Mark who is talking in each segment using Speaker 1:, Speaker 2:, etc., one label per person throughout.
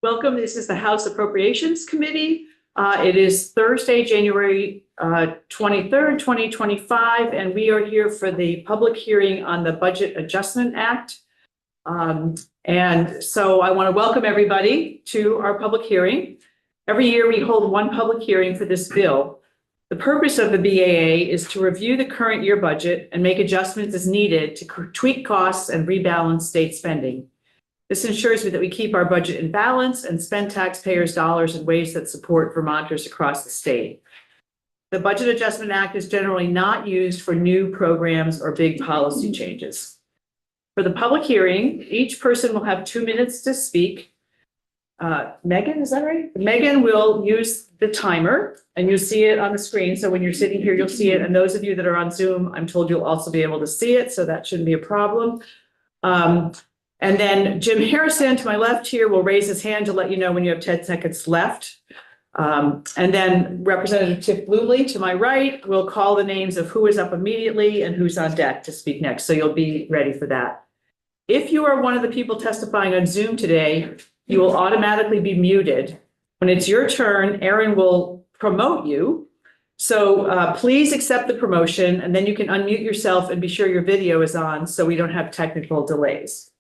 Speaker 1: Welcome. This is the House Appropriations Committee. It is Thursday, January 23rd, 2025, and we are here for the public hearing on the Budget Adjustment Act. And so I want to welcome everybody to our public hearing. Every year we hold one public hearing for this bill. The purpose of the BAA is to review the current year budget and make adjustments as needed to tweak costs and rebalance state spending. This ensures that we keep our budget in balance and spend taxpayers' dollars in ways that support Vermonters across the state. The Budget Adjustment Act is generally not used for new programs or big policy changes. For the public hearing, each person will have 2 minutes to speak. Megan, is that right? Megan will use the timer and you'll see it on the screen. So when you're sitting here, you'll see it. And those of you that are on Zoom, I'm told you'll also be able to see it. So that shouldn't be a problem. And then Jim Harrison to my left here will raise his hand to let you know when you have 10 seconds left. And then Representative Tiff Bluely to my right will call the names of who is up immediately and who's on deck to speak next. So you'll be ready for that. If you are one of the people testifying on Zoom today, you will automatically be muted. When it's your turn, Aaron will promote you. So please accept the promotion and then you can unmute yourself and be sure your video is on so we don't have technical delays.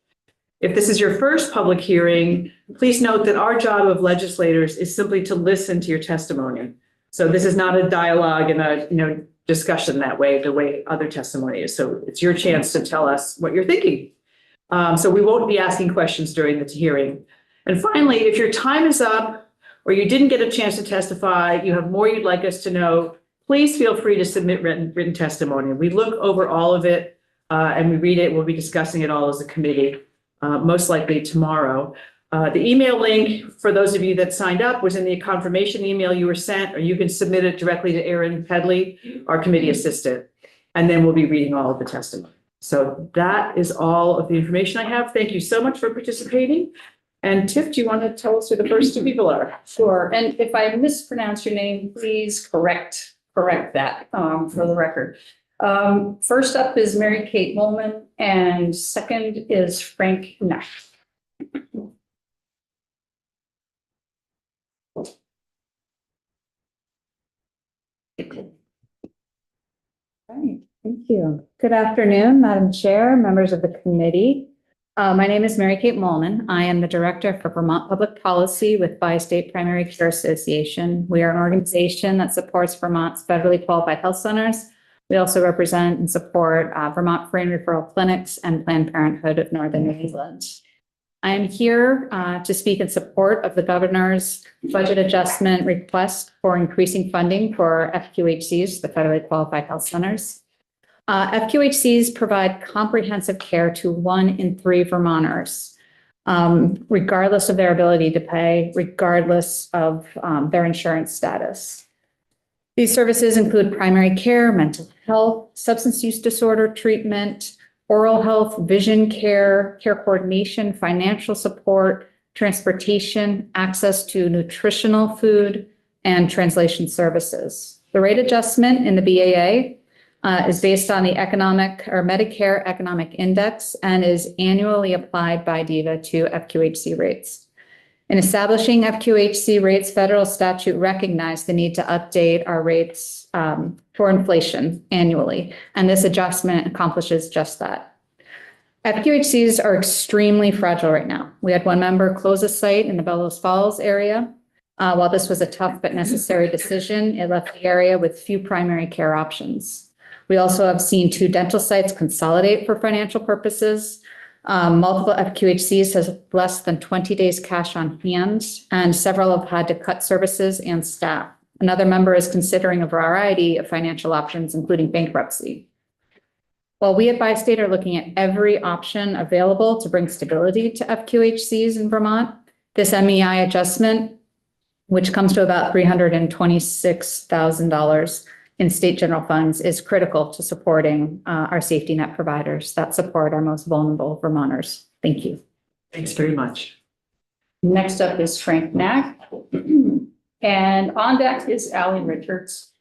Speaker 1: If this is your first public hearing, please note that our job of legislators is simply to listen to your testimony. So this is not a dialogue and a discussion that way, the way other testimony is. So it's your chance to tell us what you're thinking. So we won't be asking questions during the hearing. And finally, if your time is up or you didn't get a chance to testify, you have more you'd like us to know, please feel free to submit written testimony. We look over all of it and we read it. We'll be discussing it all as a committee. Most likely tomorrow. The email link for those of you that signed up was in the confirmation email you were sent, or you can submit it directly to Erin Pedley, our committee assistant, and then we'll be reading all of the testimony. So that is all of the information I have. Thank you so much for participating. And Tiff, do you want to tell us who the first two people are?
Speaker 2: Sure. And if I mispronounce your name, please correct that for the record. First up is Mary Kate Molman, and second is Frank Knack.
Speaker 3: Right, thank you. Good afternoon, Madam Chair, members of the committee. My name is Mary Kate Molman. I am the Director for Vermont Public Policy with Bi-State Primary Care Association. We are an organization that supports Vermont's federally qualified health centers. We also represent and support Vermont Free and Referral Clinics and Planned Parenthood of Northern New England. I am here to speak in support of the governor's budget adjustment request for increasing funding for FQHCs, the federally qualified health centers. FQHCs provide comprehensive care to 1 in 3 Vermonters, regardless of their ability to pay, regardless of their insurance status. These services include primary care, mental health, substance use disorder treatment, oral health, vision care, care coordination, financial support, transportation, access to nutritional food, and translation services. The rate adjustment in the BAA is based on the Medicare Economic Index and is annually applied by DEVA to FQHC rates. In establishing FQHC rates, federal statute recognized the need to update our rates for inflation annually, and this adjustment accomplishes just that. FQHCs are extremely fragile right now. We had one member close a site in the Bellows Falls area. While this was a tough but necessary decision, it left the area with few primary care options. We also have seen 2 dental sites consolidate for financial purposes. Multiple FQHCs has less than 20 days cash on hand, and several have had to cut services and staff. Another member is considering a variety of financial options, including bankruptcy. While we at Bi-State are looking at every option available to bring stability to FQHCs in Vermont, this MEI adjustment, which comes to about $326,000 in state general funds, is critical to supporting our safety net providers that support our most vulnerable Vermonters. Thank you.
Speaker 1: Thanks very much.
Speaker 2: Next up is Frank Knack. And on deck is Allie Richards.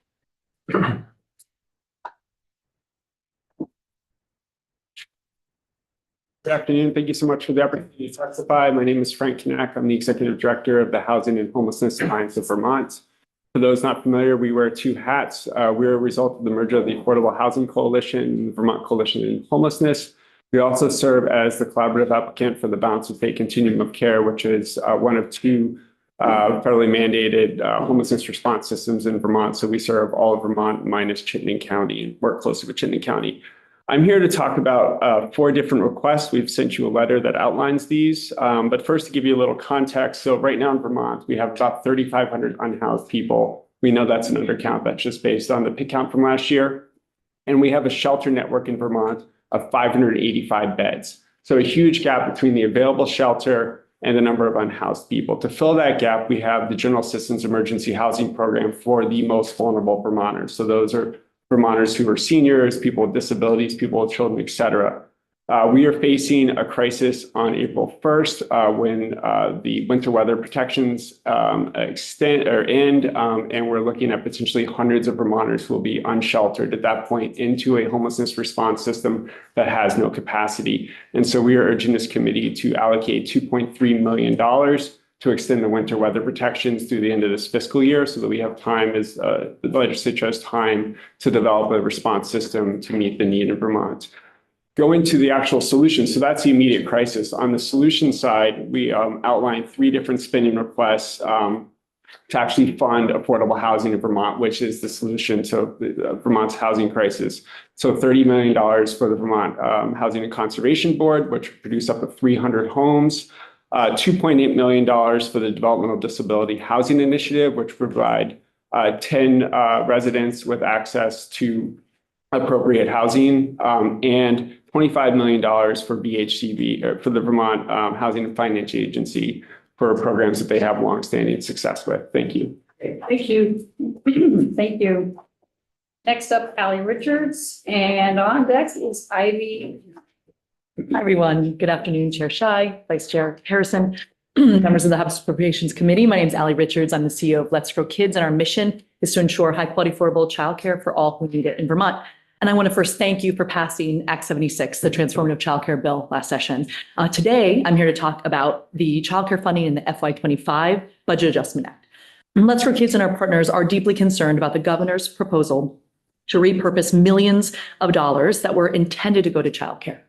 Speaker 4: Good afternoon. Thank you so much for the opportunity to testify. My name is Frank Knack. I'm the Executive Director of the Housing and Homelessness Alliance of Vermont. For those not familiar, we wear two hats. We're a result of the merger of the Affordable Housing Coalition, the Vermont Coalition in Homelessness. We also serve as the collaborative applicant for the Balance of Fate Continuum of Care, which is one of two federally mandated homelessness response systems in Vermont. So we serve all of Vermont minus Chittenden County and work closely with Chittenden County. I'm here to talk about 4 different requests. We've sent you a letter that outlines these. But first, to give you a little context, so right now in Vermont, we have about 3,500 unhoused people. We know that's an undercount. That's just based on the PIC count from last year. And we have a shelter network in Vermont of 585 beds. So a huge gap between the available shelter and the number of unhoused people. To fill that gap, we have the General Assistance Emergency Housing Program for the most vulnerable Vermonters. So those are Vermonters who are seniors, people with disabilities, people with children, et cetera. We are facing a crisis on April 1st when the winter weather protections end, and we're looking at potentially hundreds of Vermonters who will be unsheltered at that point into a homelessness response system that has no capacity. And so we are urging this committee to allocate $2.3 million to extend the winter weather protections through the end of this fiscal year so that we have time as the legislature has time to develop a response system to meet the need in Vermont. Going to the actual solution. So that's the immediate crisis. On the solution side, we outlined 3 different spending requests to actually fund affordable housing in Vermont, which is the solution to Vermont's housing crisis. So $30 million for the Vermont Housing and Conservation Board, which would produce up to 300 homes. $2.8 million for the Developmental Disability Housing Initiative, which provide 10 residents with access to appropriate housing, and $25 million for VHCB, or for the Vermont Housing and Finance Agency, for programs that they have longstanding success with. Thank you.
Speaker 1: Thank you.
Speaker 2: Thank you. Next up, Allie Richards, and on deck is Ivy.
Speaker 5: Hi, everyone. Good afternoon, Chair Shai, Vice Chair Harrison, members of the House Appropriations Committee. My name is Allie Richards. I'm the CEO of Let's Grow Kids, and our mission is to ensure high-quality, affordable childcare for all who need it in Vermont. And I want to first thank you for passing Act 76, the Transformative Childcare Bill, last session. Today, I'm here to talk about the childcare funding in the FY25 Budget Adjustment Act. Let's Grow Kids and our partners are deeply concerned about the governor's proposal to repurpose millions of dollars that were intended to go to childcare.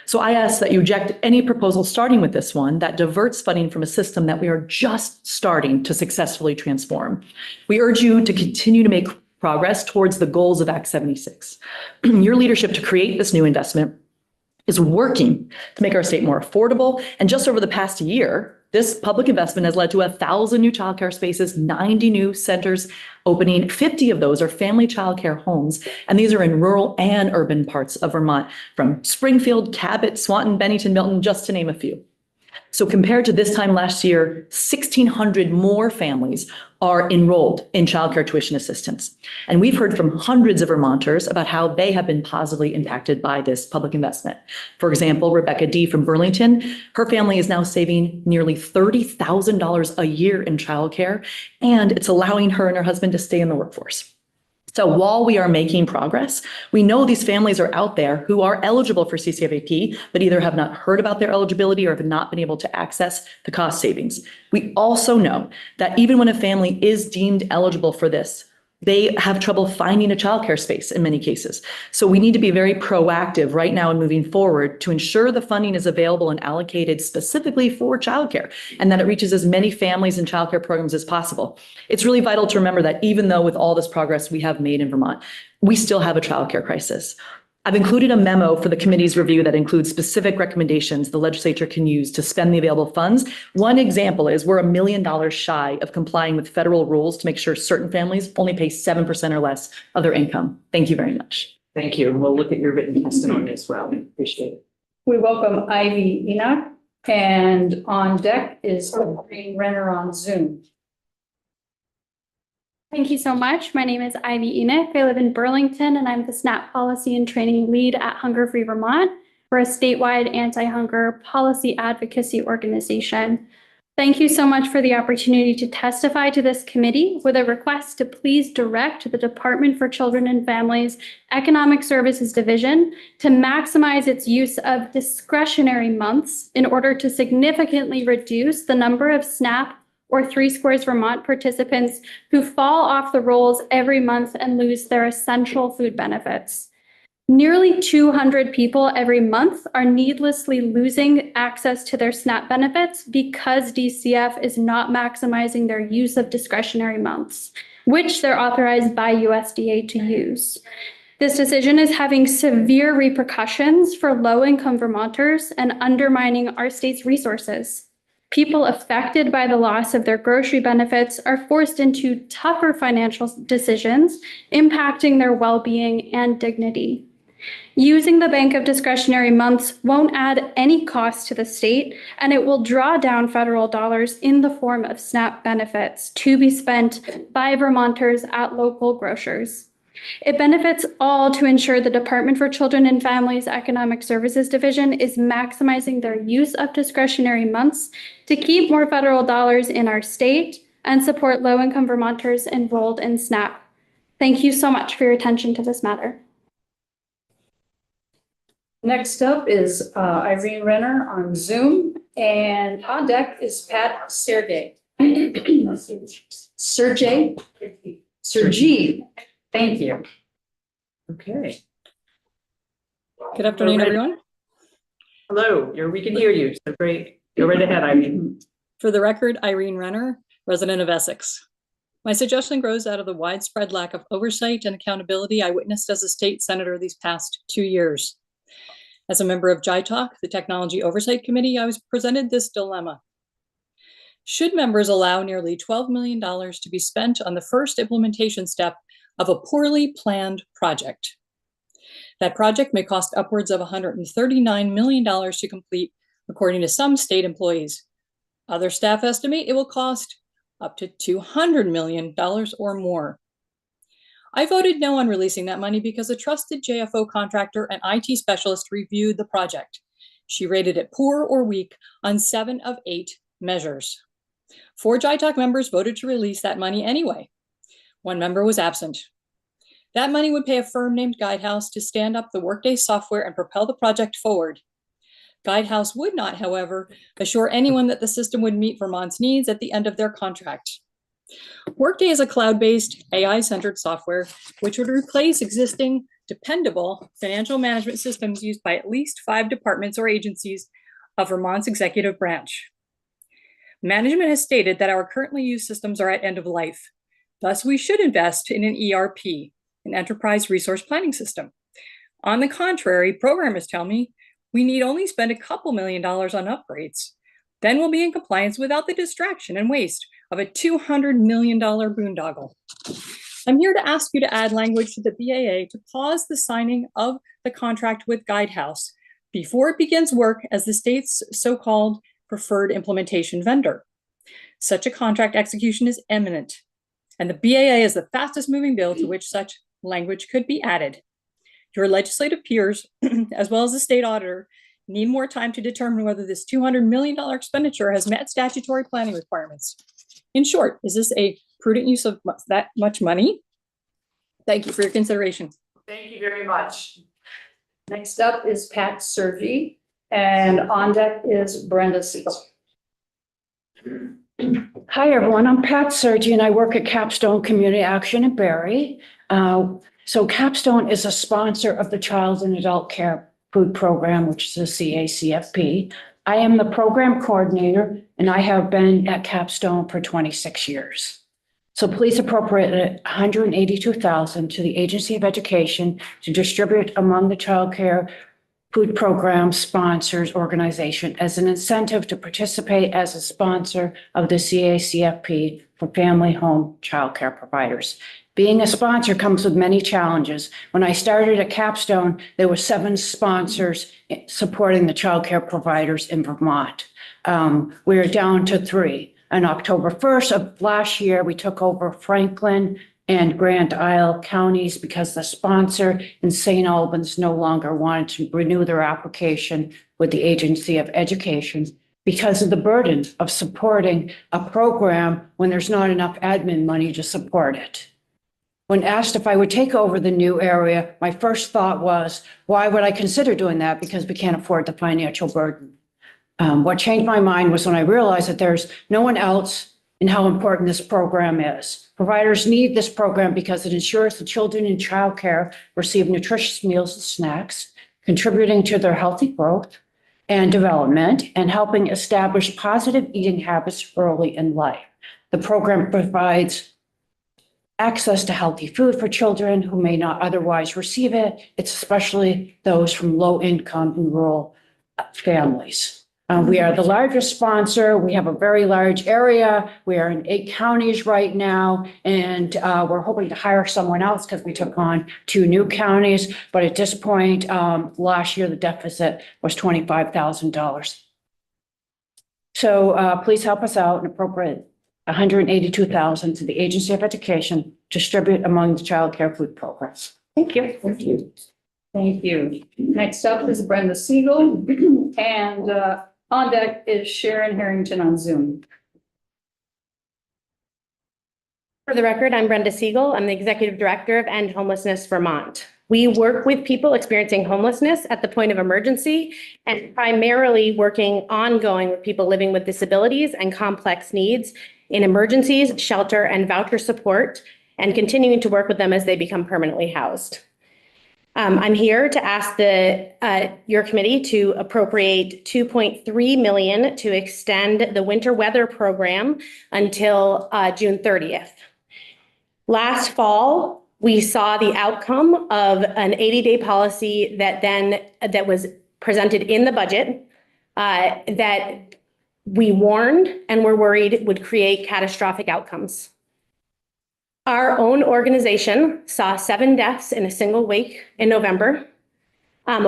Speaker 5: So I ask that you reject any proposal, starting with this one, that diverts funding from a system that we are just starting to successfully transform. We urge you to continue to make progress towards the goals of Act 76. Your leadership to create this new investment is working to make our state more affordable. And just over the past year, this public investment has led to 1,000 new childcare spaces, 90 new centers opening. 50 of those are family childcare homes, and these are in rural and urban parts of Vermont, from Springfield, Cabot, Swanton, Bennington, Milton, just to name a few. So compared to this time last year, 1,600 more families are enrolled in childcare tuition assistance. And we've heard from hundreds of Vermonters about how they have been positively impacted by this public investment. For example, Rebecca D. from Burlington, her family is now saving nearly $30,000 a year in childcare, and it's allowing her and her husband to stay in the workforce. So while we are making progress, we know these families are out there who are eligible for CCFAP, but either have not heard about their eligibility or have not been able to access the cost savings. We also know that even when a family is deemed eligible for this, they have trouble finding a childcare space in many cases. So we need to be very proactive right now and moving forward to ensure the funding is available and allocated specifically for childcare, and that it reaches as many families and childcare programs as possible. It's really vital to remember that even though with all this progress we have made in Vermont, we still have a childcare crisis. I've included a memo for the committee's review that includes specific recommendations the legislature can use to spend the available funds. One example is we're $1 million shy of complying with federal rules to make sure certain families only pay 7% or less of their income. Thank you very much.
Speaker 1: Thank you. And we'll look at your written testimony as well. Appreciate it.
Speaker 2: We welcome Ivy Enoch, and on deck is Green Renner on Zoom.
Speaker 6: Thank you so much. My name is Ivy Enoch. I live in Burlington, and I'm the SNAP Policy and Training Lead at Hunger Free Vermont. We're a statewide anti-hunger policy advocacy organization. Thank you so much for the opportunity to testify to this committee with a request to please direct the Department for Children and Families Economic Services Division to maximize its use of discretionary months in order to significantly reduce the number of SNAP or 3 Squares Vermont participants who fall off the rolls every month and lose their essential food benefits. Nearly 200 people every month are needlessly losing access to their SNAP benefits because DCF is not maximizing their use of discretionary months, which they're authorized by USDA to use. This decision is having severe repercussions for low-income Vermonters and undermining our state's resources. People affected by the loss of their grocery benefits are forced into tougher financial decisions, impacting their well-being and dignity. Using the bank of discretionary months won't add any cost to the state, and it will draw down federal dollars in the form of SNAP benefits to be spent by Vermonters at local grocers. It benefits all to ensure the Department for Children and Families Economic Services Division is maximizing their use of discretionary months to keep more federal dollars in our state and support low-income Vermonters enrolled in SNAP. Thank you so much for your attention to this matter.
Speaker 2: Next up is Irene Renner on Zoom, and on deck is Pat Sergey. Sergey? Thank you.
Speaker 1: Okay.
Speaker 7: Good afternoon,
Speaker 1: Ready.
Speaker 7: everyone.
Speaker 1: Hello, we can hear you. So great. Go right ahead, Irene.
Speaker 7: For the record, Irene Renner, resident of Essex. My suggestion grows out of the widespread lack of oversight and accountability I witnessed as a state senator these past 2 years. As a member of JITALK, the Technology Oversight Committee, I was presented this dilemma. Should members allow nearly $12 million to be spent on the first implementation step of a poorly planned project? That project may cost upwards of $139 million to complete, according to some state employees. Other staff estimate it will cost up to $200 million or more. I voted no on releasing that money because a trusted JFO contractor and IT specialist reviewed the project. She rated it poor or weak on 7 of 8 measures. 4 JITALK members voted to release that money anyway. 1 member was absent. That money would pay a firm named Guidehouse to stand up the Workday software and propel the project forward. Guidehouse would not, however, assure anyone that the system would meet Vermont's needs at the end of their contract. Workday is a cloud-based, AI-centered software which would replace existing, dependable financial management systems used by at least 5 departments or agencies of Vermont's executive branch. Management has stated that our currently used systems are at end of life. Thus, we should invest in an ERP, an enterprise resource planning system. On the contrary, programmers tell me we need only spend a couple $1 million on upgrades. Then we'll be in compliance without the distraction and waste of a $200 million boondoggle. I'm here to ask you to add language to the BAA to pause the signing of the contract with Guidehouse before it begins work as the state's so-called preferred implementation vendor. Such a contract execution is imminent, and the BAA is the fastest moving bill to which such language could be added. Your legislative peers, as well as the state auditor, need more time to determine whether this $200 million expenditure has met statutory planning requirements. In short, is this a prudent use of that much money? Thank you for your consideration.
Speaker 1: Thank you very much.
Speaker 2: Next up is Pat Sergey, and on deck is Brenda Siegel.
Speaker 8: Hi, everyone. I'm Pat Sergi, and I work at Capstone Community Action in Barrie. So Capstone is a sponsor of the Child and Adult Care Food Program, which is a CACFP. I am the program coordinator, and I have been at Capstone for 26 years. So please appropriate $182,000 to the Agency of Education to distribute among the child care food program sponsors organization as an incentive to participate as a sponsor of the CACFP for family home child care providers. Being a sponsor comes with many challenges. When I started at Capstone, there were 7 sponsors supporting the child care providers in Vermont. We're down to 3. On October 1st of last year, we took over Franklin and Grand Isle counties because the sponsor in St. Albans no longer wanted to renew their application with the Agency of Education. because of the burden of supporting a program when there's not enough admin money to support it. When asked if I would take over the new area, my first thought was, why would I consider doing that? Because we can't afford the financial burden. What changed my mind was when I realized that there's no one else and how important this program is. Providers need this program because it ensures the children in childcare receive nutritious meals and snacks, contributing to their healthy growth and development, and helping establish positive eating habits early in life. The program provides access to healthy food for children who may not otherwise receive it. It's especially those from low-income and rural families. We are the largest sponsor. We have a very large area. We are in 8 counties right now, and we're hoping to hire someone else because we took on 2 new counties. But at this point, last year, the deficit was $25,000. So please help us out and appropriate $182,000 to the Agency of Education, distribute among the child care food programs. Thank you.
Speaker 2: Thank you. Thank you. Next up is Brenda Siegel, and on deck is Sharon Harrington on Zoom.
Speaker 9: For the record, I'm Brenda Siegel. I'm the Executive Director of End Homelessness Vermont. We work with people experiencing homelessness at the point of emergency and primarily working ongoing with people living with disabilities and complex needs in emergencies, shelter, and voucher support, and continuing to work with them as they become permanently housed. I'm here to ask your committee to appropriate $2.3 million to extend the winter weather program until June 30th. Last fall, we saw the outcome of an 80-day policy that was presented in the budget that we warned and were worried would create catastrophic outcomes. Our own organization saw 7 deaths in a single week in November.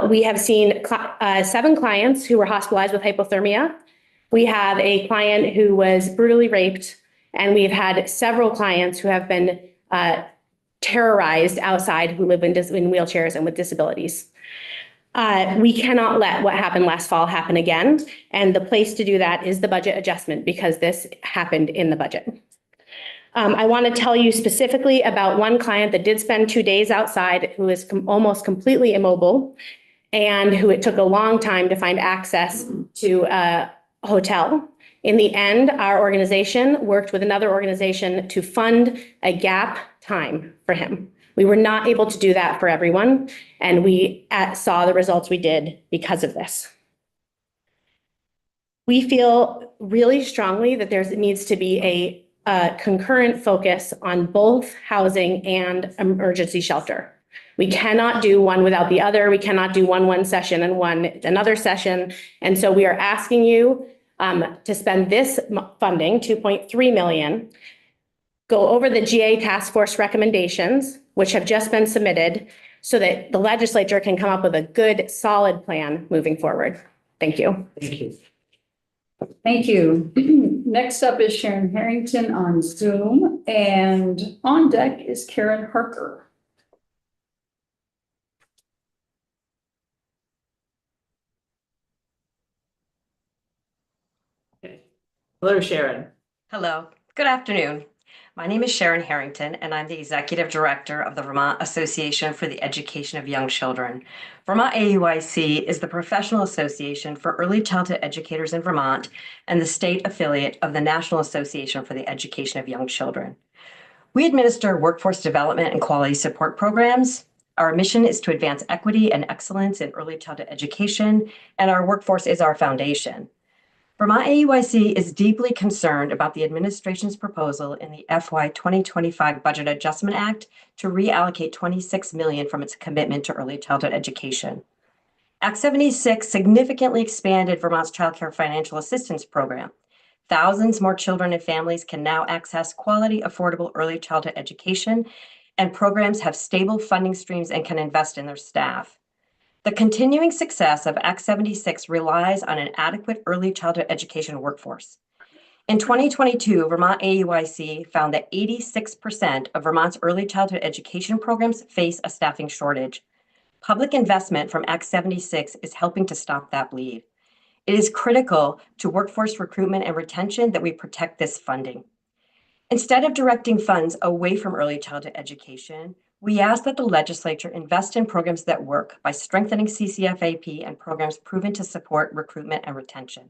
Speaker 9: We have seen 7 clients who were hospitalized with hypothermia. We have a client who was brutally raped, and we've had several clients who have been terrorized outside who live in wheelchairs and with disabilities. We cannot let what happened last fall happen again, and the place to do that is the budget adjustment because this happened in the budget. I want to tell you specifically about one client that did spend 2 days outside who is almost completely immobile and who it took a long time to find access to a hotel. In the end, our organization worked with another organization to fund a gap time for him. We were not able to do that for everyone, and we saw the results we did because of this. We feel really strongly that there needs to be a concurrent focus on both housing and emergency shelter. We cannot do one without the other. We cannot do one session and one another session. And so we are asking you to spend this funding, $2.3 million, go over the GA task force recommendations, which have just been submitted, so that the legislature can come up with a good, solid plan moving forward. Thank you.
Speaker 2: Thank you. Thank you. Next up is Sharon Harrington on Zoom, and on deck is Karen Harker.
Speaker 1: Hello, Sharon.
Speaker 10: Hello, good afternoon. My name is Sharon Harrington, and I'm the Executive Director of the Vermont Association for the Education of Young Children. Vermont AUIC is the professional association for early childhood educators in Vermont and the state affiliate of the National Association for the Education of Young Children. We administer workforce development and quality support programs. Our mission is to advance equity and excellence in early childhood education, and our workforce is our foundation. Vermont AUIC is deeply concerned about the administration's proposal in the FY25 Budget Adjustment Act to reallocate $26 million from its commitment to early childhood education. Act 76 significantly expanded Vermont's Child Care Financial Assistance Program. Thousands more children and families can now access quality, affordable early childhood education, and programs have stable funding streams and can invest in their staff. The continuing success of Act 76 relies on an adequate early childhood education workforce. In 2022, Vermont AUIC found that 86% of Vermont's early childhood education programs face a staffing shortage. Public investment from Act 76 is helping to stop that bleed. It is critical to workforce recruitment and retention that we protect this funding. Instead of directing funds away from early childhood education, we ask that the legislature invest in programs that work by strengthening CCFAP and programs proven to support recruitment and retention.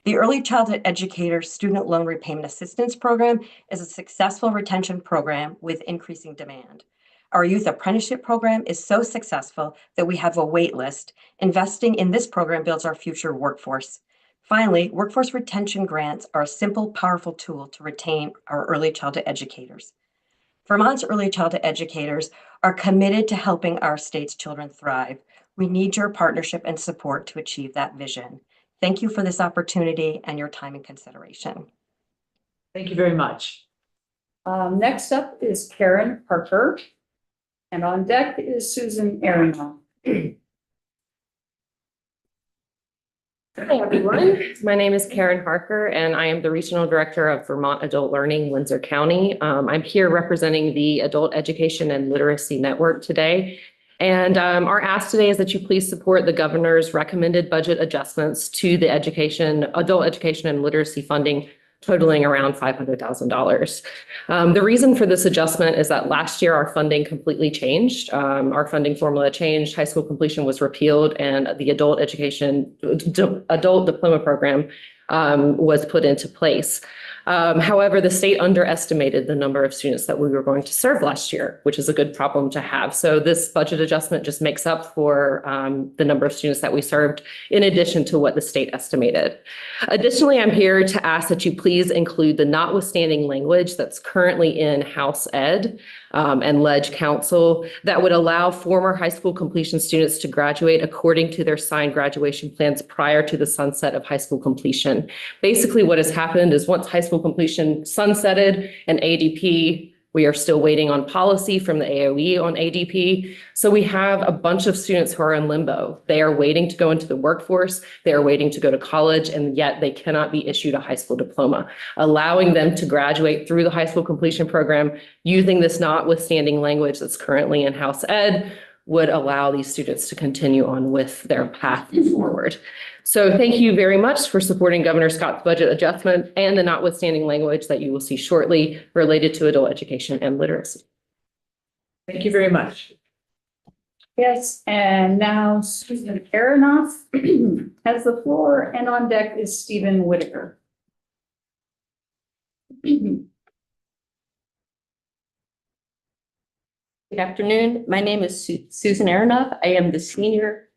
Speaker 10: The Early Childhood Educator Student Loan Repayment Assistance Program is a successful retention program with increasing demand. Our youth apprenticeship program is so successful that we have a wait list. Investing in this program builds our future workforce. Finally, workforce retention grants are a simple, powerful tool to retain our early childhood educators. Vermont's early childhood educators are committed to helping our state's children thrive. We need your partnership and support to achieve that vision. Thank you for this opportunity and your time and consideration.
Speaker 1: Thank you very much.
Speaker 2: Next up is Karen Parker. And on deck is Susan Aronoff.
Speaker 11: Hi, everyone. My name is Karen Harker, and I am the Regional Director of Vermont Adult Learning, Windsor County. I'm here representing the Adult Education and Literacy Network today. And our ask today is that you please support the governor's recommended budget adjustments to the adult education and literacy funding totaling around $500,000. The reason for this adjustment is that last year our funding completely changed. Our funding formula changed, high school completion was repealed, and the adult diploma program was put into place. However, the state underestimated the number of students that we were going to serve last year, which is a good problem to have. So this budget adjustment just makes up for the number of students that we served in addition to what the state estimated. Additionally, I'm here to ask that you please include the notwithstanding language that's currently in House Ed and Ledge Council that would allow former high school completion students to graduate according to their signed graduation plans prior to the sunset of high school completion. Basically, what has happened is once high school completion sunsetted and ADP, we are still waiting on policy from the AOE on ADP. So we have a bunch of students who are in limbo. They are waiting to go into the workforce. They are waiting to go to college, and yet they cannot be issued a high school diploma. Allowing them to graduate through the high school completion program using this notwithstanding language that's currently in House Ed would allow these students to continue on with their path forward. So thank you very much for supporting Governor Scott's budget adjustment and the notwithstanding language that you will see shortly related to adult education and literacy.
Speaker 1: Thank you very much.
Speaker 2: Yes, and now Susan Aronoff has the floor, and on deck is Stephen Whitaker.
Speaker 11: Good afternoon. My name is Susan Aronoff. I am the Senior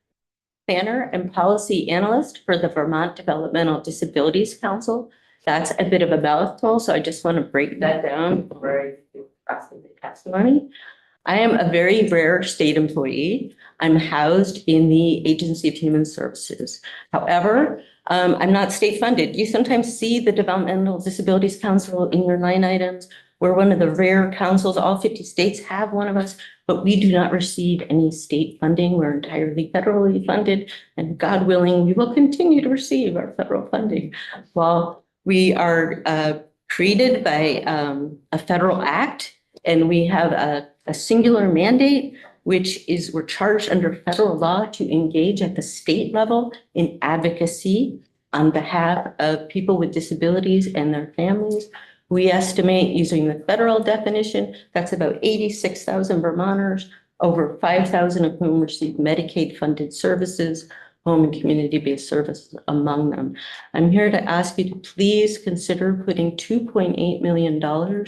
Speaker 11: Planner and Policy Analyst for the Vermont Developmental Disabilities Council. That's a bit of a mouthful, so I just want to break that down before I do the rest of the testimony. I am a very rare state employee. I'm housed in the Agency of Human Services. However, I'm not state funded. You sometimes see the Developmental Disabilities Council in your line items. We're one of the rare councils. All 50 states have one of us, but we do not receive any state funding. We're entirely federally funded, and God willing, we will continue to receive our federal funding. While we are created by a federal act, and we have a singular mandate, which is we're charged under federal law to engage at the state level in advocacy on behalf of people with disabilities and their families. We estimate, using the federal definition, that's about 86,000 Vermonters, over 5,000 of whom receive Medicaid-funded services, home and community-based services among them. I'm here to ask you to please consider putting $2.8 million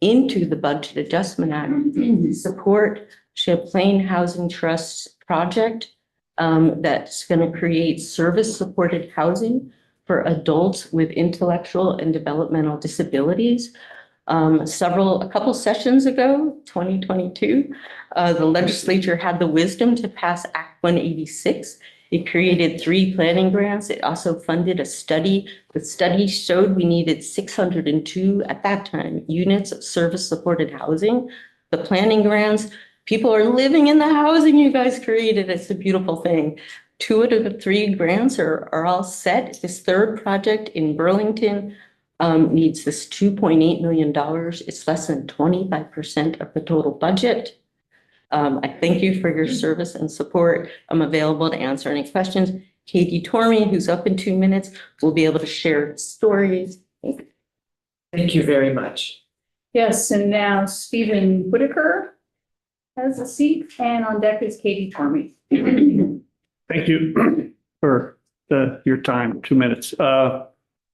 Speaker 11: into the Budget Adjustment Act to support Champlain Housing Trust's project that's going to create service-supported housing for adults with intellectual and developmental disabilities. A couple sessions ago, 2022, the legislature had the wisdom to pass Act 186. It created 3 planning grants. It also funded a study. The study showed we needed 602 at that time units of service-supported housing. The planning grants, people are living in the housing you guys created. It's a beautiful thing. 2 out of the 3 grants are all set. This third project in Burlington needs this $2.8 million. It's less than 25% of the total budget. I thank you for your service and support. I'm available to answer any questions. Katie Tormey, who's up in 2 minutes, will be able to share stories.
Speaker 1: Thank you very much.
Speaker 2: Yes, and now Stephen Whitaker has a seat, and on deck is Katie Tormey.
Speaker 12: Thank you for your time, 2 minutes.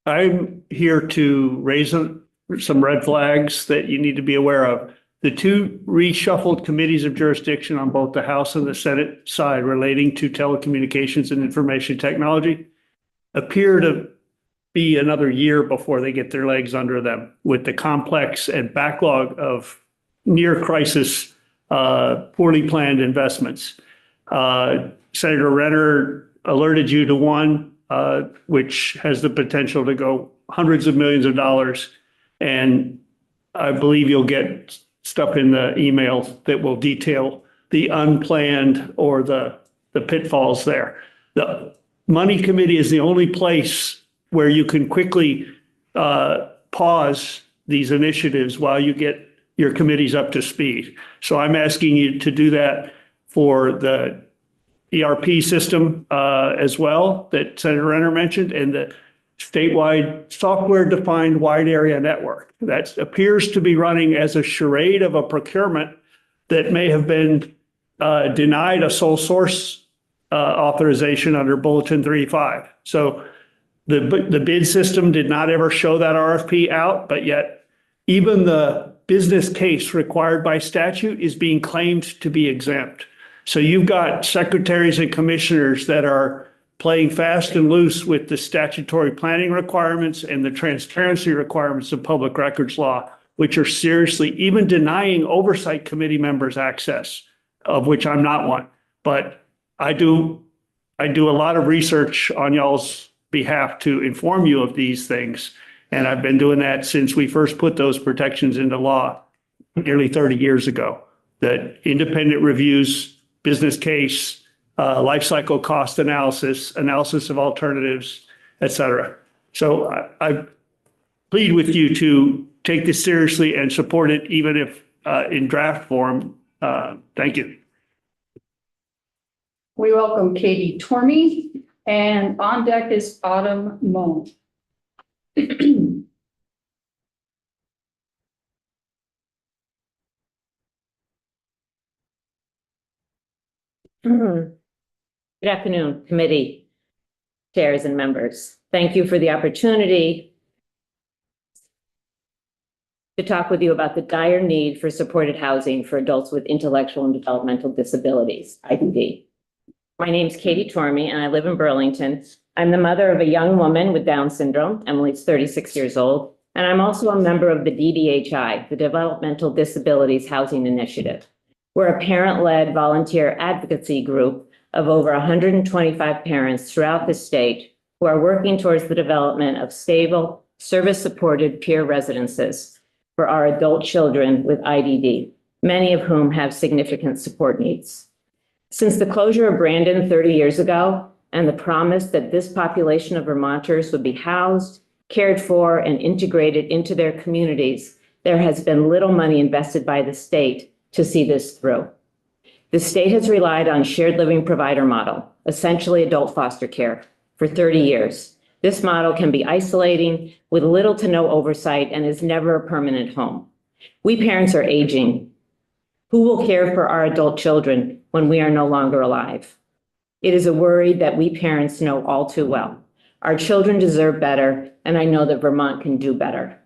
Speaker 12: I'm here to raise some red flags that you need to be aware of. The two reshuffled committees of jurisdiction on both the House and the Senate side relating to telecommunications and information technology appear to be another year before they get their legs under them with the complex and backlog of near crisis, poorly planned investments. Senator Renner alerted you to one, which has the potential to go hundreds of millions of dollars. And I believe you'll get stuff in the email that will detail the unplanned or the pitfalls there. The Money Committee is the only place where you can quickly pause these initiatives while you get your committees up to speed. So I'm asking you to do that for the ERP system as well that Senator Renner mentioned, and the statewide software-defined wide area network. That appears to be running as a charade of a procurement that may have been denied a sole source authorization under Bulletin 3.5. So the bid system did not ever show that RFP out, but yet even the business case required by statute is being claimed to be exempt. So you've got secretaries and commissioners that are playing fast and loose with the statutory planning requirements and the transparency requirements of public records law, which are seriously even denying oversight committee members access, of which I'm not one. But I do a lot of research on y'all's behalf to inform you of these things. And I've been doing that since we first put those protections into law nearly 30 years ago. That independent reviews, business case, life cycle cost analysis of alternatives, et cetera. So I plead with you to take this seriously and support it, even if in draft form. Thank you.
Speaker 2: We welcome Katie Tormey, and on deck is Autumn Moan.
Speaker 13: Good afternoon, committee chairs and members. Thank you for the opportunity to talk with you about the dire need for supported housing for adults with intellectual and developmental disabilities, IDD. My name is Katie Tormey, and I live in Burlington. I'm the mother of a young woman with Down syndrome. Emily's 36 years old, and I'm also a member of the DDHI, the Developmental Disabilities Housing Initiative. We're a parent-led volunteer advocacy group of over 125 parents throughout the state who are working towards the development of stable, service-supported peer residences for our adult children with IDD, many of whom have significant support needs. Since the closure of Brandon 30 years ago and the promise that this population of Vermonters would be housed, cared for, and integrated into their communities, there has been little money invested by the state to see this through. The state has relied on shared living provider model, essentially adult foster care, for 30 years. This model can be isolating with little to no oversight and is never a permanent home. We parents are aging. Who will care for our adult children when we are no longer alive? It is a worry that we parents know all too well. Our children deserve better, and I know that Vermont can do better.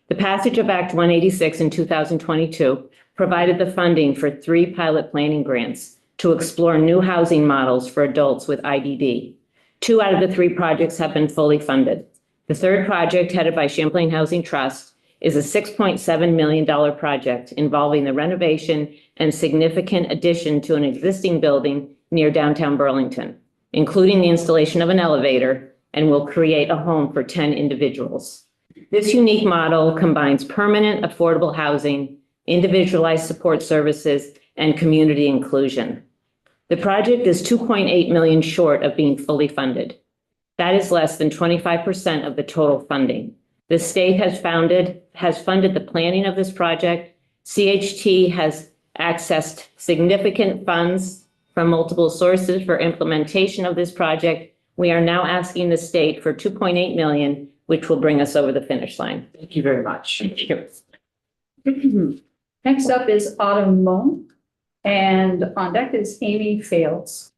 Speaker 13: The passage of Act 186 in 2022 provided the funding for 3 pilot planning grants to explore new housing models for adults with IDD. 2 out of the 3 projects have been fully funded. The 3rd project, headed by Champlain Housing Trust, is a $6.7 million project involving the renovation and significant addition to an existing building near downtown Burlington, including the installation of an elevator, and will create a home for 10 individuals. This unique model combines permanent affordable housing, individualized support services, and community inclusion. The project is $2.8 million short of being fully funded. That is less than 25% of the total funding. The state has funded the planning of this project. CHT has accessed significant funds from multiple sources for implementation of this project. We are now asking the state for 2.8 million, which will bring us over the finish line.
Speaker 1: Thank you very much.
Speaker 13: Thank you.
Speaker 2: Next up is Autumn Moan, and on deck is Amy Fales.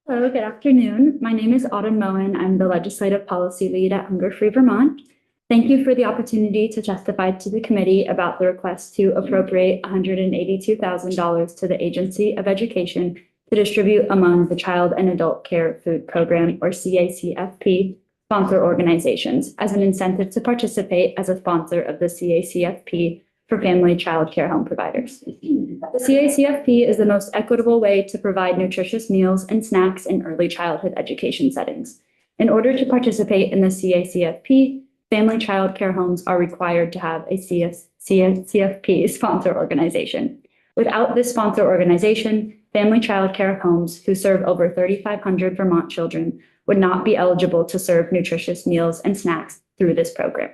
Speaker 14: Hello, good afternoon. My name is Autumn Moen. I'm the Legislative Policy Lead at Hunger Free Vermont. Thank you for the opportunity to testify to the committee about the request to appropriate $182,000 to the Agency of Education to distribute among the Child and Adult Care Food Program, or CACFP, sponsor organizations as an incentive to participate as a sponsor of the CACFP for family child care home providers. The CACFP is the most equitable way to provide nutritious meals and snacks in early childhood education settings. In order to participate in the CACFP, family child care homes are required to have a CACFP sponsor organization. Without this sponsor organization, family child care homes who serve over 3,500 Vermont children would not be eligible to serve nutritious meals and snacks through this program.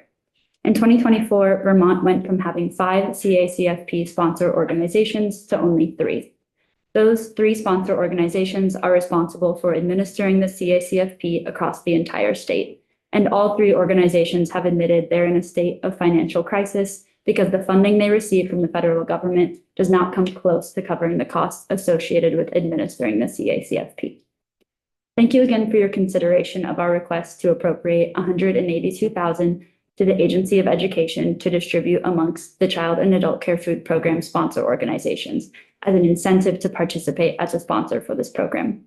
Speaker 14: In 2024, Vermont went from having 5 CACFP sponsor organizations to only 3. Those 3 sponsor organizations are responsible for administering the CACFP across the entire state. And all 3 organizations have admitted they're in a state of financial crisis because the funding they receive from the federal government does not come close to covering the costs associated with administering the CACFP. Thank you again for your consideration of our request to appropriate $182,000 to the Agency of Education to distribute amongst the Child and Adult Care Food Program sponsor organizations as an incentive to participate as a sponsor for this program.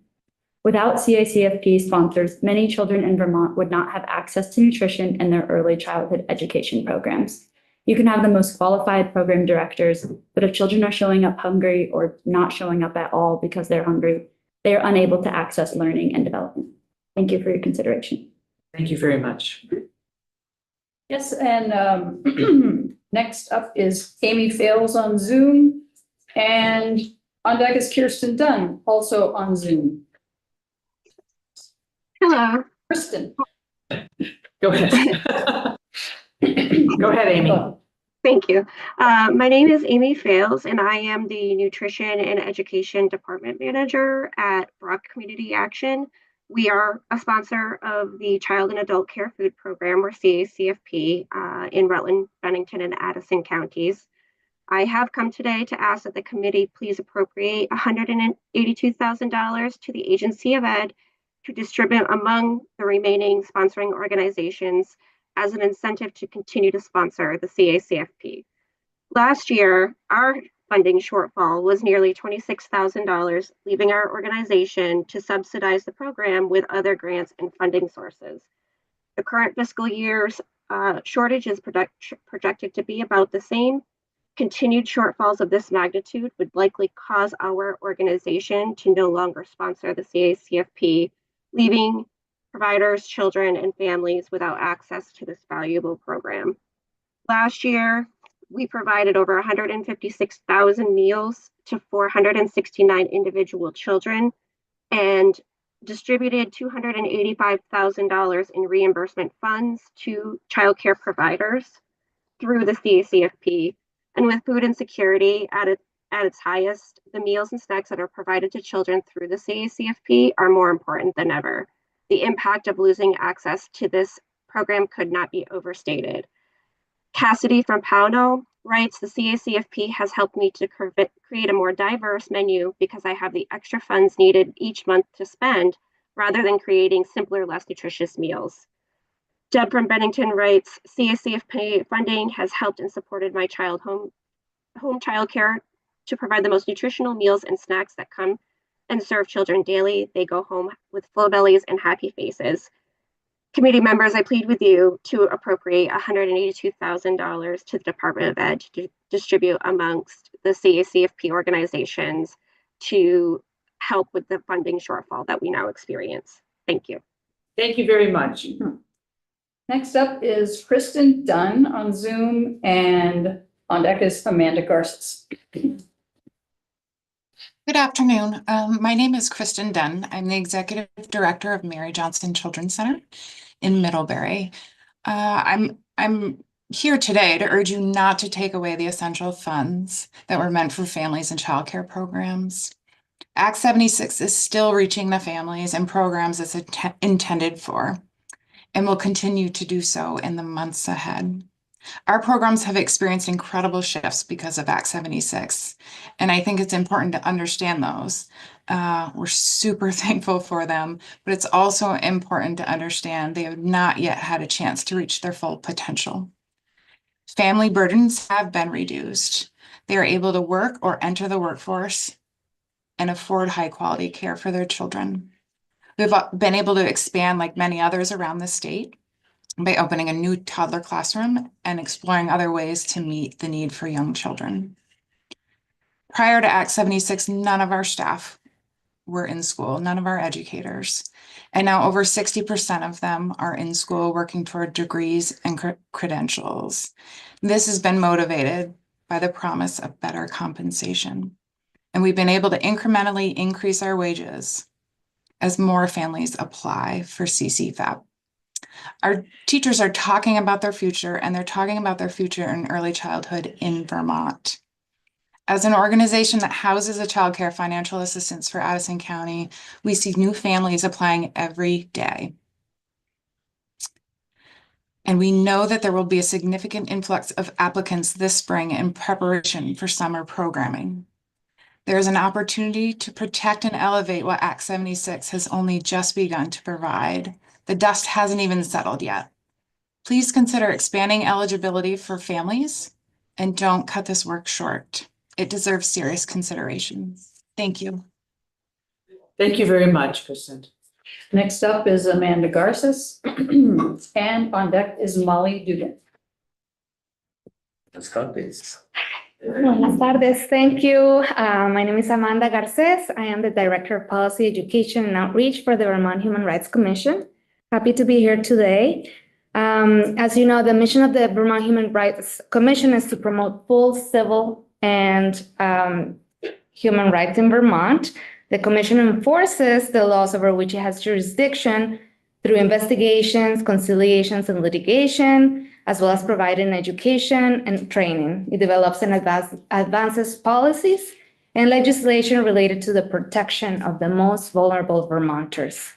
Speaker 14: Without CACFP sponsors, many children in Vermont would not have access to nutrition in their early childhood education programs. You can have the most qualified program directors, but if children are showing up hungry or not showing up at all because they're hungry, they are unable to access learning and development. Thank you for your consideration.
Speaker 1: Thank you very much.
Speaker 2: Yes, and next up is Amy Fales on Zoom, and on deck is Kirsten Dunn, also on Zoom.
Speaker 6: Hello.
Speaker 2: Kristen.
Speaker 1: Go ahead. Go ahead, Amy.
Speaker 6: Thank you. My name is Amy Fales, and I am the Nutrition and Education Department Manager at Brock Community Action. We are a sponsor of the Child and Adult Care Food Program, or CACFP, in Rutland, Bennington, and Addison counties. I have come today to ask that the committee please appropriate $182,000 to the Agency of Ed to distribute among the remaining sponsoring organizations as an incentive to continue to sponsor the CACFP. Last year, our funding shortfall was nearly $26,000, leaving our organization to subsidize the program with other grants and funding sources. The current fiscal year's shortage is projected to be about the same. Continued shortfalls of this magnitude would likely cause our organization to no longer sponsor the CACFP, leaving providers, children, and families without access to this valuable program. Last year, we provided over 156,000 meals to 469 individual children and distributed $285,000 in reimbursement funds to childcare providers through the CACFP. And with food insecurity at its highest, the meals and snacks that are provided to children through the CACFP are more important than ever. The impact of losing access to this program could not be overstated. Cassidy from Pownell writes, the CACFP has helped me to create a more diverse menu because I have the extra funds needed each month to spend rather than creating simpler, less nutritious meals. Deb from Bennington writes, CACFP funding has helped and supported my home child care to provide the most nutritional meals and snacks that come and serve children daily. They go home with full bellies and happy faces. Committee members, I plead with you to appropriate $182,000 to the Department of Ed to distribute amongst the CACFP organizations to help with the funding shortfall that we now experience. Thank you.
Speaker 1: Thank you very much.
Speaker 2: Next up is Kristen Dunn on Zoom, and on deck is Amanda Garces.
Speaker 15: Good afternoon. My name is Kristen Dunn. I'm the Executive Director of Mary Johnson Children's Center in Middlebury. I'm here today to urge you not to take away the essential funds that were meant for families and childcare programs. Act 76 is still reaching the families and programs it's intended for, and will continue to do so in the months ahead. Our programs have experienced incredible shifts because of Act 76, and I think it's important to understand those. We're super thankful for them, but it's also important to understand they have not yet had a chance to reach their full potential. Family burdens have been reduced. They are able to work or enter the workforce and afford high quality care for their children. We've been able to expand, like many others around the state, by opening a new toddler classroom and exploring other ways to meet the need for young children. Prior to Act 76, none of our staff were in school, none of our educators. And now over 60% of them are in school working toward degrees and credentials. This has been motivated by the promise of better compensation. And we've been able to incrementally increase our wages as more families apply for CCFAP. Our teachers are talking about their future, and they're talking about their future in early childhood in Vermont. As an organization that houses a child care financial assistance for Addison County, we see new families applying every day. And we know that there will be a significant influx of applicants this spring in preparation for summer programming. There is an opportunity to protect and elevate what Act 76 has only just begun to provide. The dust hasn't even settled yet. Please consider expanding eligibility for families and don't cut this work short. It deserves serious consideration. Thank you.
Speaker 1: Thank you very much, Kristen.
Speaker 2: Next up is Amanda Garces, and on deck is Molly Dugan.
Speaker 14: Buenas tardes. Thank you. My name is Amanda Garces. I am the Director of Policy, Education, and Outreach for the Vermont Human Rights Commission. Happy to be here today. As you know, the mission of the Vermont Human Rights Commission is to promote full civil and human rights in Vermont. The commission enforces the laws over which it has jurisdiction through investigations, conciliations, and litigation, as well as providing education and training. It develops and advances policies and legislation related to the protection of the most vulnerable Vermonters.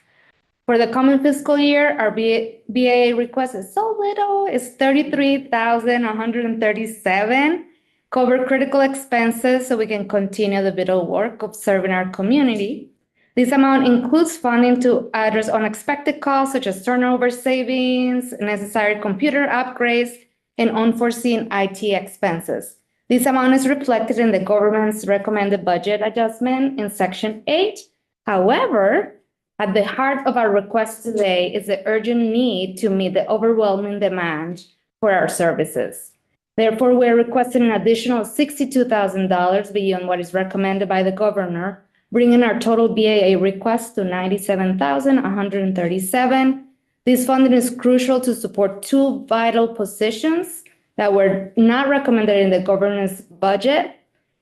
Speaker 14: For the coming fiscal year, our BAA request is so little, it's $33,137, cover critical expenses so we can continue the vital work of serving our community. This amount includes funding to address unexpected costs such as turnover savings, necessary computer upgrades, and unforeseen IT expenses. This amount is reflected in the government's recommended budget adjustment in Section 8. However, at the heart of our request today is the urgent need to meet the overwhelming demand for our services. Therefore, we're requesting an additional $62,000 beyond what is recommended by the governor, bringing our total BAA request to $97,137. This funding is crucial to support two vital positions that were not recommended in the governor's budget.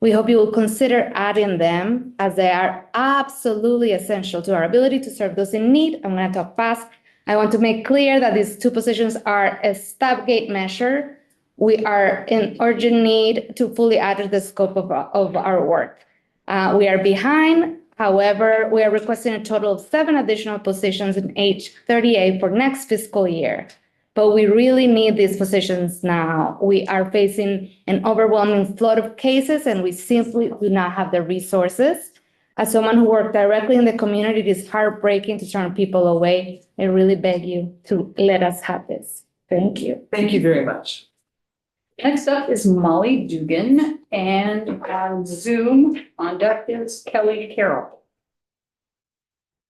Speaker 14: We hope you will consider adding them as they are absolutely essential to our ability to serve those in need. I'm going to talk fast. I want to make clear that these two positions are a stopgate measure. We are in urgent need to fully address the scope of our work. We are behind. However, we are requesting a total of 7 additional positions in H38 for next fiscal year. But we really need these positions now. We are facing an overwhelming flood of cases, and we simply do not have the resources. As someone who worked directly in the community, it is heartbreaking to turn people away. I really beg you to let us have this. Thank you.
Speaker 1: Thank you very much.
Speaker 2: Next up is Molly Dugan, and on Zoom on deck is Kelly Carroll.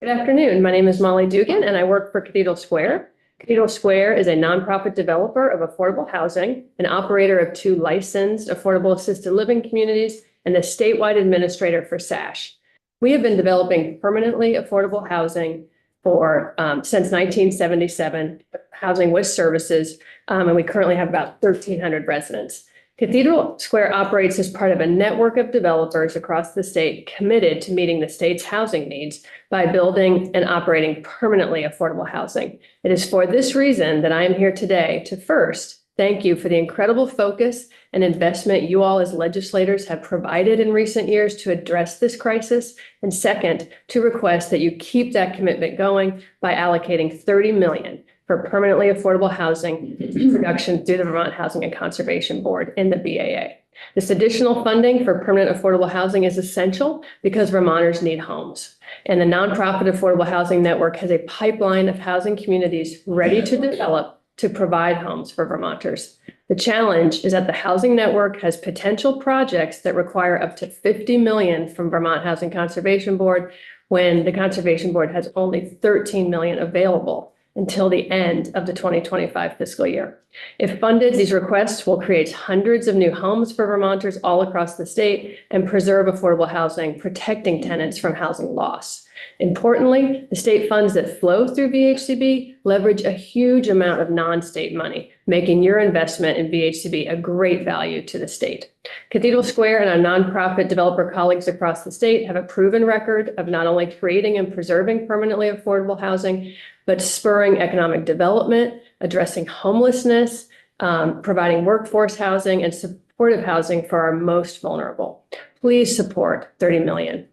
Speaker 16: Good afternoon. My name is Molly Dugan, and I work for Cathedral Square. Cathedral Square is a nonprofit developer of affordable housing, an operator of 2 licensed affordable assisted living communities, and the statewide administrator for SASH. We have been developing permanently affordable housing for since 1977, housing with services, and we currently have about 1,300 residents. Cathedral Square operates as part of a network of developers across the state committed to meeting the state's housing needs by building and operating permanently affordable housing. It is for this reason that I am here today to first thank you for the incredible focus and investment you all as legislators have provided in recent years to address this crisis. And second, to request that you keep that commitment going by allocating $30 million for permanently affordable housing production through the Vermont Housing and Conservation Board in the BAA. This additional funding for permanent affordable housing is essential because Vermonters need homes. And the nonprofit Affordable Housing Network has a pipeline of housing communities ready to develop to provide homes for Vermonters. The challenge is that the housing network has potential projects that require up to $50 million from Vermont Housing Conservation Board when the Conservation Board has only $13 million available until the end of the 2025 fiscal year. If funded, these requests will create hundreds of new homes for Vermonters all across the state and preserve affordable housing, protecting tenants from housing loss. Importantly, the state funds that flow through VHCB leverage a huge amount of non-state money, making your investment in VHCB a great value to the state. Cathedral Square and our nonprofit developer colleagues across the state have a proven record of not only creating and preserving permanently affordable housing, but spurring economic development, addressing homelessness, providing workforce housing and supportive housing for our most vulnerable. Please support $30 million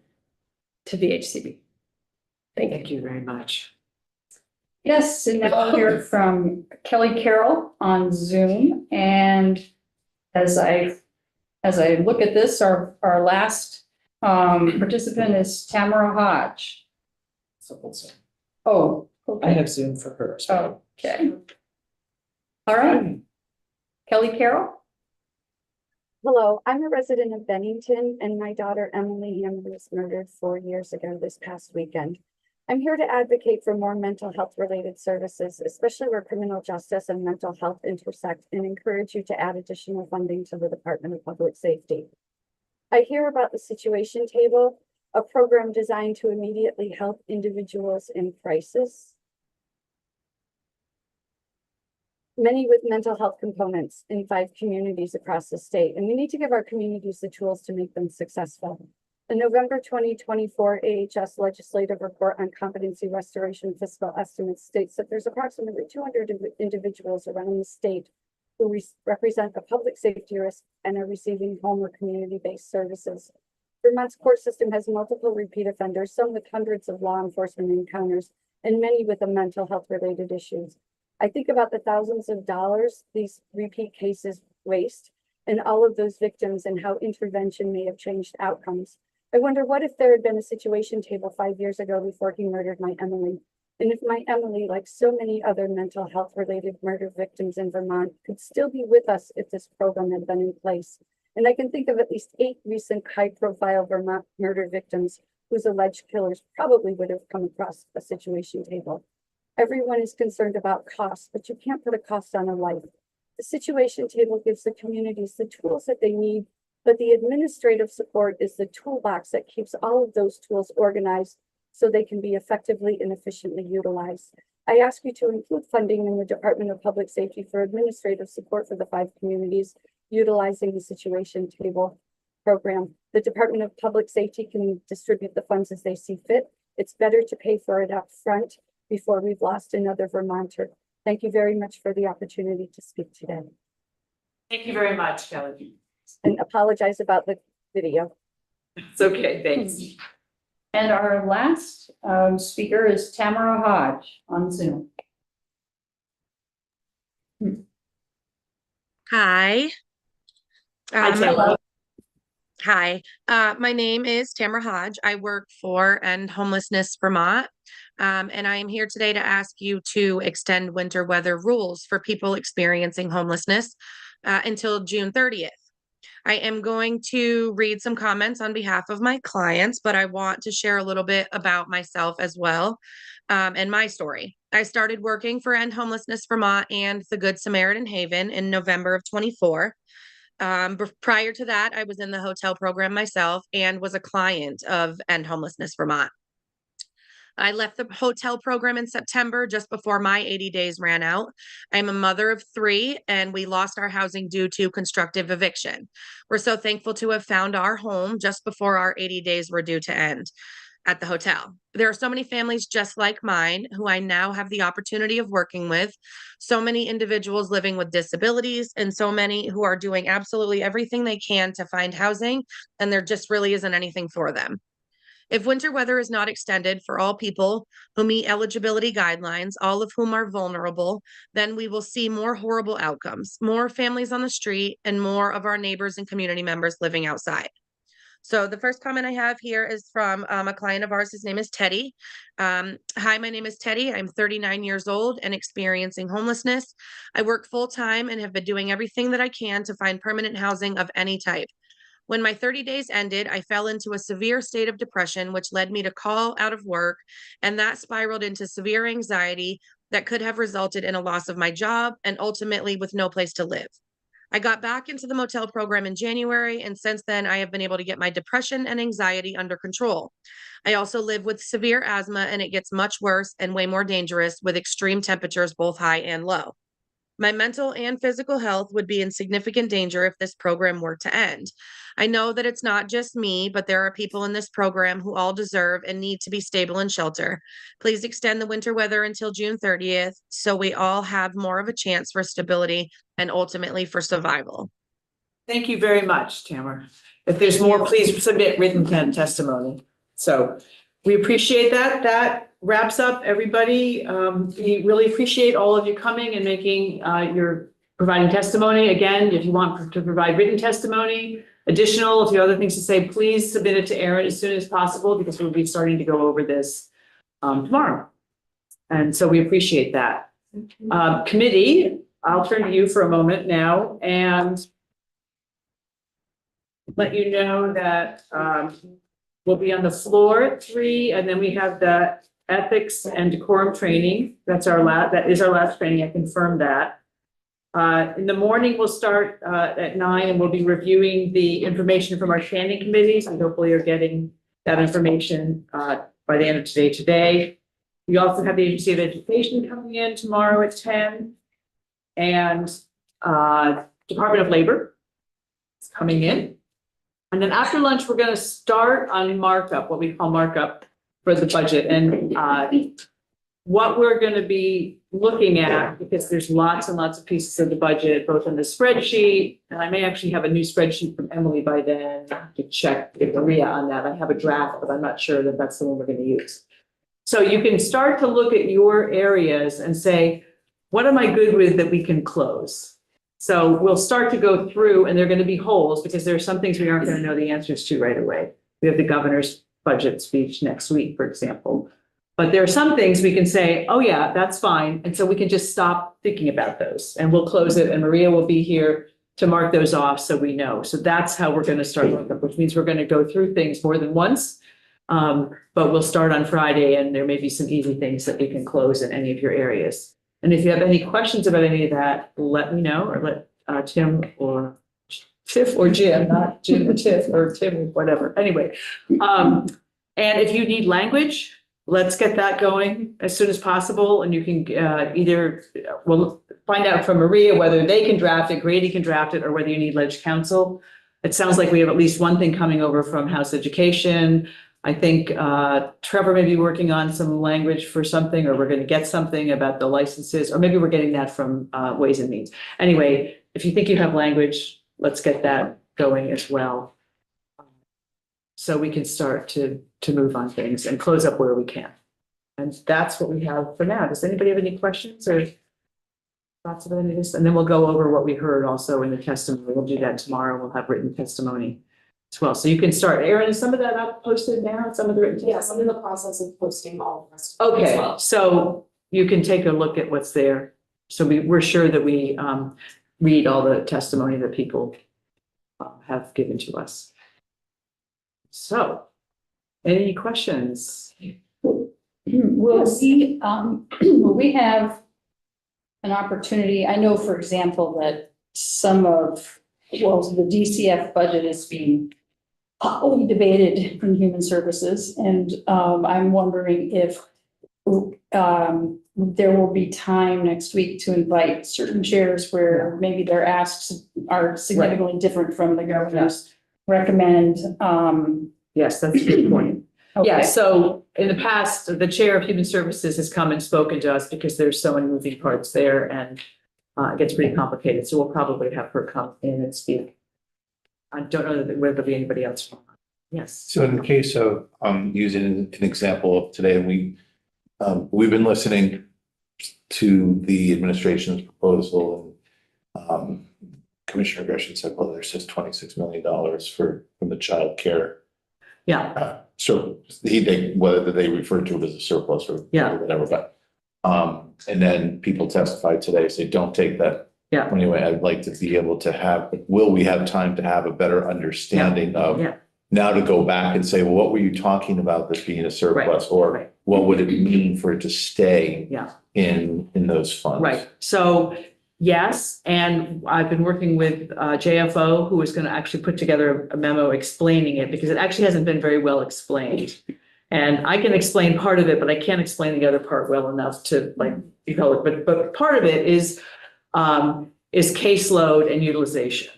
Speaker 16: to VHCB.
Speaker 1: Thank you very much.
Speaker 2: Yes, and now we'll hear from Kelly Carroll on Zoom. And as I look at this, our last participant is Tamara Hodge. Oh, okay.
Speaker 17: I have Zoom for her.
Speaker 2: Okay. All right. Kelly Carroll.
Speaker 18: Hello, I'm a resident of Bennington, and my daughter Emily Hammer was murdered 4 years ago this past weekend. I'm here to advocate for more mental health related services, especially where criminal justice and mental health intersect, and encourage you to add additional funding to the Department of Public Safety. I hear about the Situation Table, a program designed to immediately help individuals in crisis, many with mental health components in 5 communities across the state, and we need to give our communities the tools to make them successful. The November 2024 AHS Legislative Report on Competency Restoration Fiscal Estimates states that there's approximately 200 individuals around the state who represent a public safety risk and are receiving home or community-based services. Vermont's court system has multiple repeat offenders, some with hundreds of law enforcement encounters, and many with a mental health related issues. I think about the thousands of dollars these repeat cases waste and all of those victims and how intervention may have changed outcomes. I wonder what if there had been a situation table 5 years ago before he murdered my Emily, and if my Emily, like so many other mental health related murder victims in Vermont, could still be with us if this program had been in place. And I can think of at least 8 recent high profile Vermont murder victims whose alleged killers probably would have come across a situation table. Everyone is concerned about cost, but you can't put a cost on a life. The situation table gives the communities the tools that they need, but the administrative support is the toolbox that keeps all of those tools organized so they can be effectively and efficiently utilized. I ask you to include funding in the Department of Public Safety for administrative support for the 5 communities utilizing the situation table program. The Department of Public Safety can distribute the funds as they see fit. It's better to pay for it up front before we've lost another Vermonter. Thank you very much for the opportunity to speak today.
Speaker 1: Thank you very much, Kelly.
Speaker 18: And apologize about the video.
Speaker 1: It's okay, thanks.
Speaker 2: And our last speaker is Tamara Hodge on Zoom.
Speaker 19: Hi.
Speaker 1: Tamara.
Speaker 19: Hi, my name is Tamara Hodge. I work for End Homelessness Vermont, and I am here today to ask you to extend winter weather rules for people experiencing homelessness until June 30th. I am going to read some comments on behalf of my clients, but I want to share a little bit about myself as well and my story. I started working for End Homelessness Vermont and the Good Samaritan Haven in November of 24. Prior to that, I was in the hotel program myself and was a client of End Homelessness Vermont. I left the hotel program in September just before my 80 days ran out. I'm a mother of 3, and we lost our housing due to constructive eviction. We're so thankful to have found our home just before our 80 days were due to end at the hotel. There are so many families just like mine who I now have the opportunity of working with, so many individuals living with disabilities, and so many who are doing absolutely everything they can to find housing, and there just really isn't anything for them. If winter weather is not extended for all people who meet eligibility guidelines, all of whom are vulnerable, then we will see more horrible outcomes, more families on the street, and more of our neighbors and community members living outside. So the first comment I have here is from a client of ours. His name is Teddy. Hi, my name is Teddy. I'm 39 years old and experiencing homelessness. I work full time and have been doing everything that I can to find permanent housing of any type. When my 30 days ended, I fell into a severe state of depression, which led me to call out of work, and that spiraled into severe anxiety that could have resulted in a loss of my job and ultimately with no place to live. I got back into the motel program in January, and since then, I have been able to get my depression and anxiety under control. I also live with severe asthma, and it gets much worse and way more dangerous with extreme temperatures, both high and low. My mental and physical health would be in significant danger if this program were to end. I know that it's not just me, but there are people in this program who all deserve and need to be stable in shelter. Please extend the winter weather until June 30th so we all have more of a chance for stability and ultimately for survival.
Speaker 1: Thank you very much, Tamara. If there's more, please submit written testimony. So we appreciate that. That wraps up everybody. We really appreciate all of you coming and making your providing testimony. Again, if you want to provide written testimony, additional, if you have other things to say, please submit it to Erin as soon as possible because we'll be starting to go over this tomorrow. And so we appreciate that. Committee, I'll turn to you for a moment now and let you know that we'll be on the floor at 3, and then we have the ethics and decorum training. That is our last training. I confirmed that. In the morning, we'll start at 9, and we'll be reviewing the information from our standing committees, and hopefully you're getting that information by the end of today. We also have the Agency of Education coming in tomorrow at 10, and Department of Labor is coming in. And then after lunch, we're going to start on markup, what we call markup for the budget. And what we're going to be looking at, because there's lots and lots of pieces of the budget, both in the spreadsheet, and I may actually have a new spreadsheet from Emily by then to check with Maria on that. I have a draft, but I'm not sure that that's the one we're going to use. So you can start to look at your areas and say, what am I good with that we can close? So we'll start to go through, and there are going to be holes because there are some things we aren't going to know the answers to right away. We have the governor's budget speech next week, for example. But there are some things we can say, oh yeah, that's fine. And so we can just stop thinking about those and we'll close it. And Maria will be here to mark those off so we know. So that's how we're going to start looking, which means we're going to go through things more than once. But we'll start on Friday, and there may be some easy things that we can close in any of your areas. And if you have any questions about any of that, let me know, or let Tim or Tiff or Jim, not Jim or Tiff or Tim or whatever. Anyway, and if you need language, let's get that going as soon as possible. And you can we'll find out from Maria whether they can draft it, Grady can draft it, or whether you need ledge counsel. It sounds like we have at least one thing coming over from House Education. I think Trevor may be working on some language for something, or we're going to get something about the licenses, or maybe we're getting that from Ways and Means. Anyway, if you think you have language, let's get that going as well. So we can start to move on things and close up where we can. And that's what we have for now. Does anybody have any questions or thoughts about any of this? And then we'll go over what we heard also in the testimony. We'll do that tomorrow. We'll have written testimony as well. So you can start. Erin, is some of that up posted now? Some of the written?
Speaker 17: Yes, I'm in the process of posting all the rest.
Speaker 1: Okay, so you can take a look at what's there. So we're sure that we read all the testimony that people have given to us. So, any questions?
Speaker 2: Will we have an opportunity? I know, for example, that the DCF budget is being hotly debated in human services, and I'm wondering if there will be time next week to invite certain chairs where maybe their asks are significantly different from the governor's recommend.
Speaker 1: Yes, that's a good point. Yeah,
Speaker 2: Okay.
Speaker 1: so in the past, the chair of human services has come and spoken to us because there's so many moving parts there and it gets pretty complicated. So we'll probably have her come in and speak. I don't know whether there'll be anybody else. Yes.
Speaker 20: So in the case of using an example of today, we've been listening to the administration's proposal, and Commissioner Gresham said, well, there's just $26 million from the child care.
Speaker 1: Yeah.
Speaker 20: So whether they refer to it as a surplus or whatever, but and then people testified today, say, don't take that.
Speaker 1: Yeah.
Speaker 20: Anyway, I'd like to be able to will we have time to have a better understanding of now to go back and say, well, what were you talking about this being a surplus, or what would it mean for it to stay in those funds?
Speaker 1: Right. So yes, and I've been working with JFO, who is going to actually put together a memo explaining it because it actually hasn't been very well explained. And I can explain part of it, but I can't explain the other part well enough to but part of it is caseload and utilization.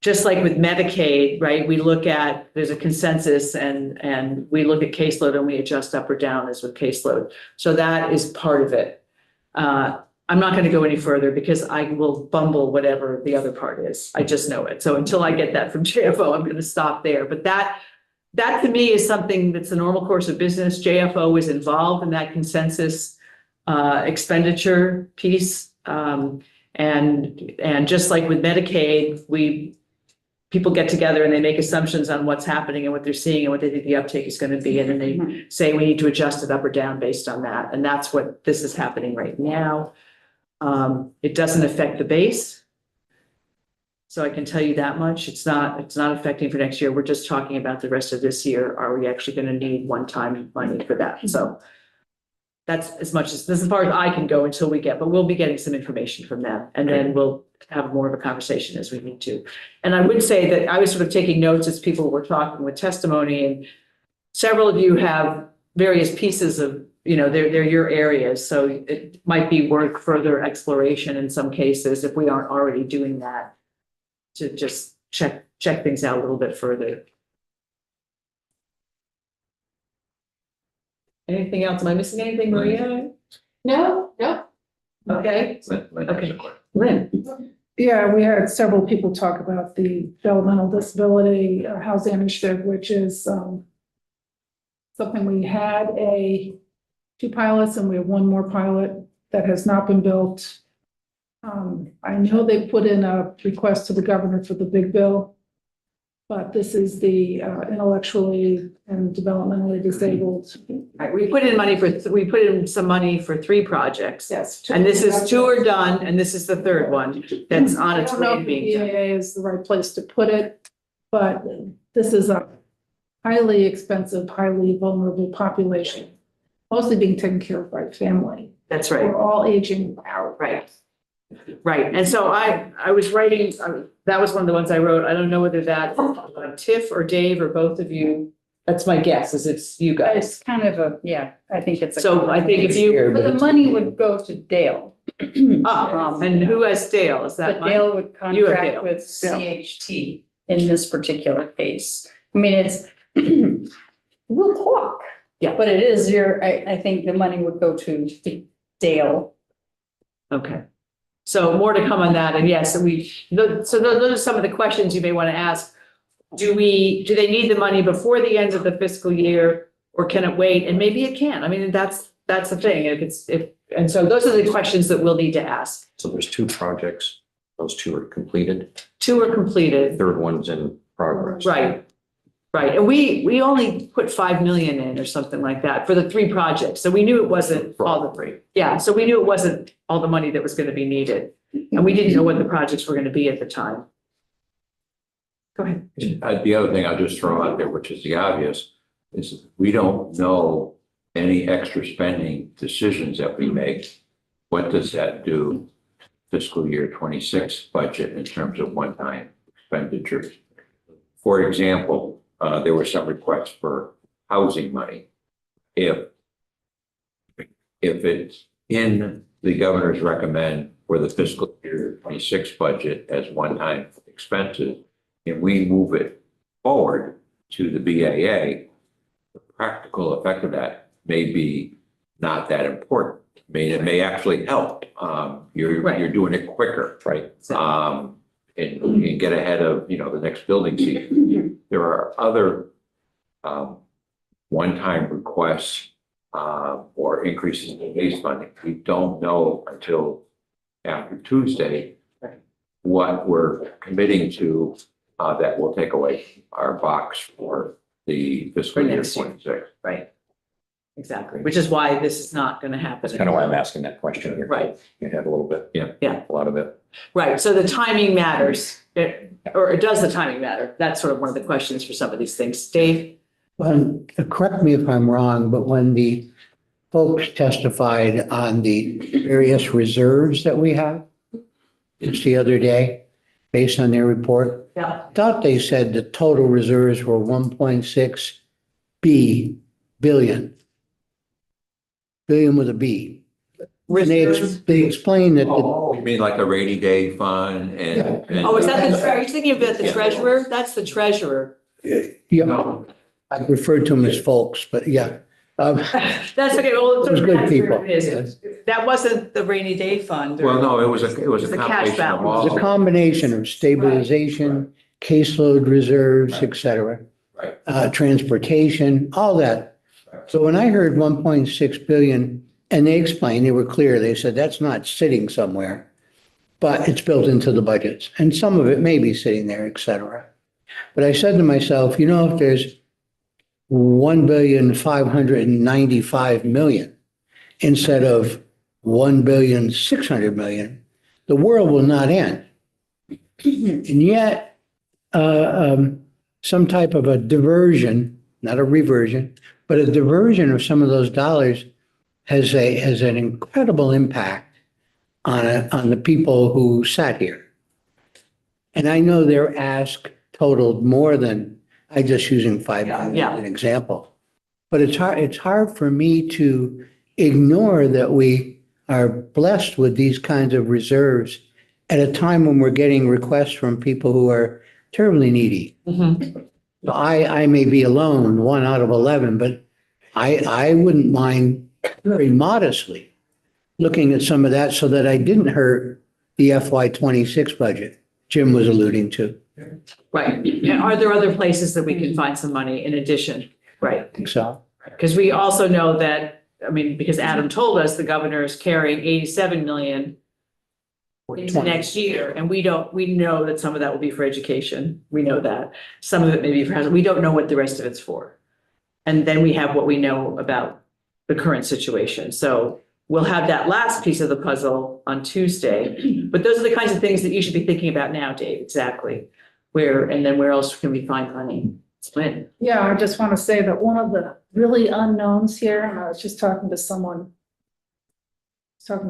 Speaker 1: Just like with Medicaid, right? We look at, there's a consensus and we look at caseload and we adjust up or down as with caseload. So that is part of it. I'm not going to go any further because I will bumble whatever the other part is. I just know it. So until I get that from JFO, I'm going to stop there. But that to me is something that's the normal course of business. JFO is involved in that consensus expenditure piece. And just like with Medicaid, people get together and they make assumptions on what's happening and what they're seeing and what they think the uptake is going to be. And then they say we need to adjust it up or down based on that. And that's what this is happening right now. It doesn't affect the base. So I can tell you that much. It's not affecting for next year. We're just talking about the rest of this year. Are we actually going to need one-time money for that? So that's as far as I can go until but we'll be getting some information from them and then we'll have more of a conversation as we need to. And I would say that I was sort of taking notes as people were talking with testimony, and several of you have various pieces of, they're your areas. So it might be worth further exploration in some cases if we aren't already doing that, to just check things out a little bit further. Anything else? Am I missing anything, Maria?
Speaker 18: No.
Speaker 1: Okay. Okay. Lynn.
Speaker 21: Yeah, we had several people talk about the developmental disability housing initiative, which is something we had two pilots and we have one more pilot that has not been built. I know they put in a request to the governor for the big bill, but this is the intellectually and developmentally disabled.
Speaker 1: Right, we put in some money for 3 projects.
Speaker 21: Yes.
Speaker 1: And this is 2 are done, and this is the 3rd one that's on its way to being done.
Speaker 21: BAA is the right place to put it, but this is a highly expensive, highly vulnerable population, mostly being taken care of by family.
Speaker 1: That's right.
Speaker 21: We're all aging out.
Speaker 1: Right. Right. And so I was writing, that was one of the ones I wrote. I don't know whether that Tiff or Dave or both of you, that's my guess, is it's you guys.
Speaker 2: It's kind of I think it's.
Speaker 1: So I think if you.
Speaker 2: But the money would go to Dale.
Speaker 1: And who has Dale? Is that
Speaker 2: But Dale would
Speaker 1: You have
Speaker 2: contract
Speaker 1: Dale.
Speaker 2: with CHT in this particular case. I mean, we'll talk.
Speaker 1: Yeah.
Speaker 2: But it is I think the money would go to Dale.
Speaker 1: Okay. So more to come on that. And yes, so those are some of the questions you may want to ask. Do they need the money before the end of the fiscal year, or can it wait? And maybe it can. I mean, that's the thing. And so those are the questions that we'll need to ask.
Speaker 22: So there's 2 projects. Those 2 are completed.
Speaker 1: 2 are completed.
Speaker 22: 3rd one's in progress.
Speaker 1: Right. Right. And we only put 5 million in or something like that for the 3 projects. So we knew it wasn't all the 3. Yeah. So we knew it wasn't all the money that was going to be needed. And we didn't know what the projects were going to be at the time. Go ahead.
Speaker 22: The other thing I'll just throw out there, which is the obvious, is we don't know any extra spending decisions that we make. What does that do fiscal year 26 budget in terms of one-time expenditures? For example, there were some requests for housing money. If it's in the governor's recommend for the fiscal year 26 budget as one-time expenses, and we move it forward to the BAA, the practical effect of that may be not that important. It may actually help. You're doing it quicker, right? And get ahead of, the next building season. There are other one-time requests or increases in base funding. We don't know until after Tuesday what we're committing to that will take away our box for the fiscal year 26.
Speaker 1: Right. Exactly, which is why this is not going to happen.
Speaker 3: That's kind of why I'm asking that question here.
Speaker 1: Right.
Speaker 3: You have a little bit.
Speaker 1: Yeah.
Speaker 3: A lot of it.
Speaker 1: Right, so the timing matters, or does the timing matter? That's sort of one of the questions for some of these things. Dave?
Speaker 4: Well, correct me if I'm wrong, but when the folks testified on the various reserves that we have just the other day, based on their report,
Speaker 1: Yeah.
Speaker 4: I thought they said the total reserves were 1.6 billion. Billion with a B. And they explained that.
Speaker 22: You mean like a rainy day fund and.
Speaker 1: Oh, is that are you thinking about the treasurer? That's the treasurer.
Speaker 4: Yeah, I referred to them as folks, but yeah.
Speaker 1: That's okay, well,
Speaker 4: Those good people.
Speaker 1: That wasn't the rainy day fund.
Speaker 22: Well, no, it was a
Speaker 1: The cash
Speaker 22: combination of all.
Speaker 4: It's a combination of stabilization, caseload reserves, et cetera.
Speaker 22: Right.
Speaker 4: Transportation, all that. So when I heard 1.6 billion, and they explained, they were clear, they said that's not sitting somewhere, but it's built into the budgets, and some of it may be sitting there, et cetera. But I said to myself, if there's 1,595,000,000 instead of 1,600,000,000, the world will not end. And yet, some type of a diversion, not a reversion, but a diversion of some of those dollars has an incredible impact on the people who sat here. And I know their ask totaled more than, I just using 5 million as an example. But it's hard for me to ignore that we are blessed with these kinds of reserves at a time when we're getting requests from people who are terribly needy.
Speaker 1: Mm-hmm.
Speaker 4: So I may be alone, 1 out of 11, but I wouldn't mind very modestly looking at some of that so that I didn't hurt the FY26 budget Jim was alluding to.
Speaker 1: Right, and are there other places that we can find some money in addition? Right.
Speaker 4: I think so.
Speaker 1: Because we also know that, because Adam told us the governor is carrying 87 million into next year, and we know that some of that will be for education. We know that. Some of it may be for housing. We don't know what the rest of it's for. And then we have what we know about the current situation. So we'll have that last piece of the puzzle on Tuesday. But those are the kinds of things that you should be thinking about now, Dave, exactly. Where else can we find money? Lynn?
Speaker 21: Yeah, I just want to say that one of the really unknowns here, and I was just talking to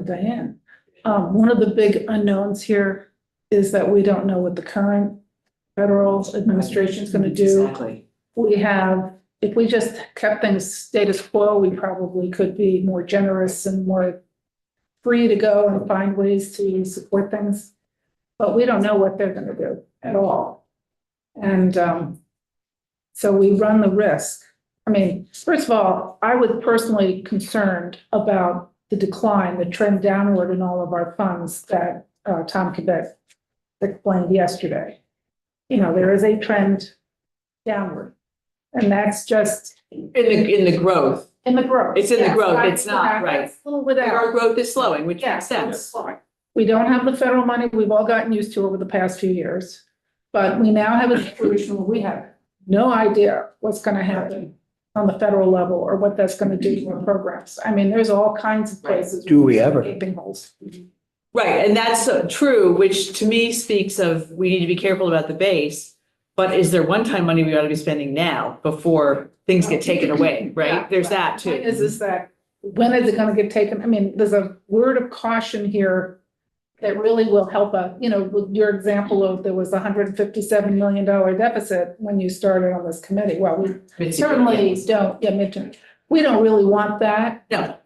Speaker 21: Diane. One of the big unknowns here is that we don't know what the current federal administration is going to do.
Speaker 1: Exactly.
Speaker 21: If we just kept things status quo, we probably could be more generous and more free to go and find ways to support things. But we don't know what they're going to do at all. And so we run the risk. First of all, I was personally concerned about the decline, the trend downward in all of our funds that Tom Quebec explained yesterday. There is a trend downward. And that's just
Speaker 1: in the growth.
Speaker 21: In the growth.
Speaker 1: It's in the growth. It's not right.
Speaker 21: Our
Speaker 1: growth is slowing, which makes sense.
Speaker 21: We don't have the federal money we've all gotten used to over the past few years. But we now have a situation where we have no idea what's going to happen on the federal level or what that's going to do to our programs. There's all kinds of places.
Speaker 4: Do we ever?
Speaker 21: Gaping holes.
Speaker 1: Right, and that's true, which to me speaks of we need to be careful about the base. But is there one-time money we ought to be spending now before things get taken away, right?
Speaker 21: Yeah.
Speaker 1: There's that too.
Speaker 21: The point is that when is it going to get taken? There's a word of caution here that really will help us, with your example of there was $157 million deficit when you started on this committee. Well, we certainly don't, midterm. We don't really want that.
Speaker 1: No.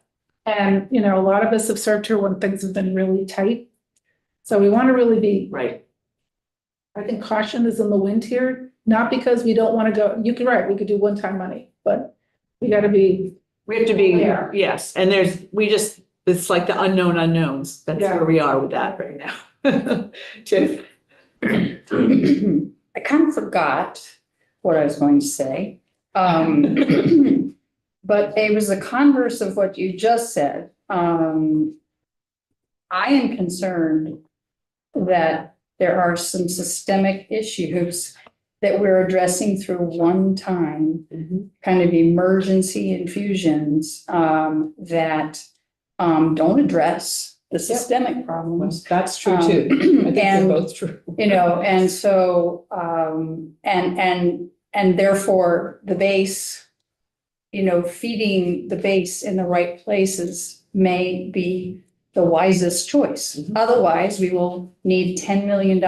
Speaker 21: And, a lot of us have served here when things have been really tight. So we want to really be.
Speaker 1: Right.
Speaker 21: I think caution is in the wind here, not because we don't want to go, you can, right, we could do one-time money, but we got to be.
Speaker 1: We have to be,
Speaker 21: Yeah.
Speaker 1: yes, and it's like the unknown unknowns. That's
Speaker 21: Yeah.
Speaker 1: where we are with that right now. Tiff?
Speaker 2: I kind of forgot what I was going to say. But it was the converse of what you just said. I am concerned that there are some systemic issues that we're addressing through one-time kind of emergency infusions that don't address the systemic problems.
Speaker 1: That's true too. I think they're
Speaker 2: And,
Speaker 1: both true.
Speaker 2: and so, and therefore the base, feeding the base in the right places may be the wisest choice. Otherwise, we will need $10 million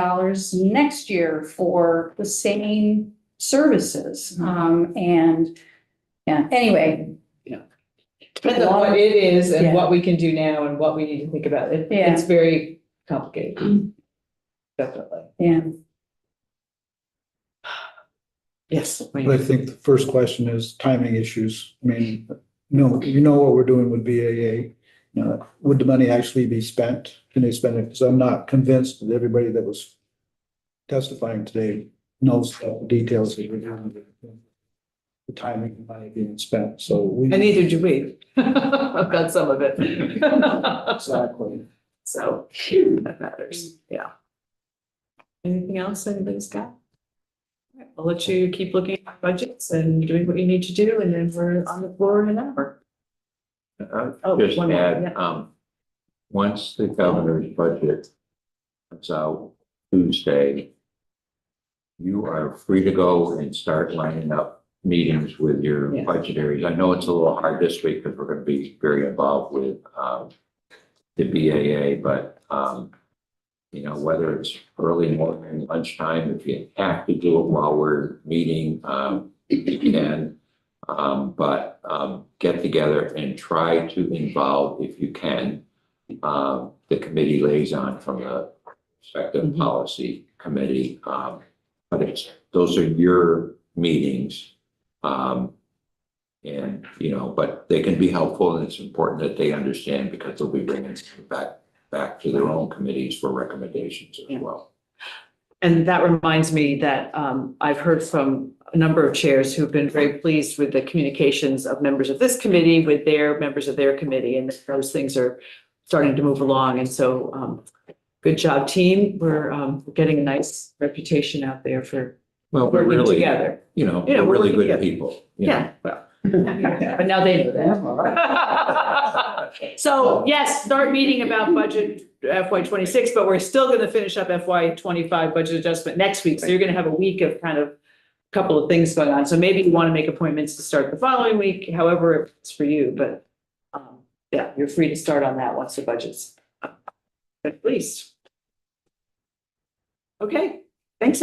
Speaker 2: next year for the same services. And yeah, anyway.
Speaker 1: Depends on what it is and
Speaker 2: Yeah.
Speaker 1: what we can do now and what we need to think about.
Speaker 2: Yeah.
Speaker 1: It's very complicated. Definitely.
Speaker 2: Yeah.
Speaker 1: Yes.
Speaker 5: I think the first question is timing issues. I mean, what we're doing with BAA. Would the money actually be spent? Can they spend it? Because I'm not convinced that everybody that was testifying today knows the details of the timing of money being spent. So we.
Speaker 1: And neither do we. I've got some of it.
Speaker 5: Exactly.
Speaker 1: So that matters. Yeah. Anything else anybody's got? I'll let you keep looking at budgets and doing what you need to do, and then we're on the floor in an hour.
Speaker 22: Just
Speaker 1: one more,
Speaker 22: add,
Speaker 1: yeah.
Speaker 22: once the governor's budget comes out Tuesday, you are free to go and start lining up meetings with your budgetaries. I know it's a little hard this week because we're going to be very involved with the BAA, but whether it's early morning, lunchtime, if you have to do it while we're meeting, you can. But get together and try to involve, if you can, the committee liaison from the respective policy committee. But those are your meetings. But they can be helpful, and it's important that they understand because they'll be bringing it back to their own committees for recommendations as well.
Speaker 1: And that reminds me that I've heard from a number of chairs who've been very pleased with the communications of members of this committee with their members of their committee, and those things are starting to move along. And so good job, team. We're getting a nice reputation out there for
Speaker 22: we're
Speaker 1: working
Speaker 22: really
Speaker 1: together.
Speaker 22: We're really
Speaker 1: working
Speaker 22: good
Speaker 1: together.
Speaker 22: people.
Speaker 1: Yeah, well, but now they know that. So yes, start meeting about budget FY26, but we're still going to finish up FY25 budget adjustment next week. So you're going to have a week of kind of a couple of things going on. So maybe you want to make appointments to start the following week, however it's for you. But yeah, you're free to start on that once the budget's at least. Okay, thanks everybody.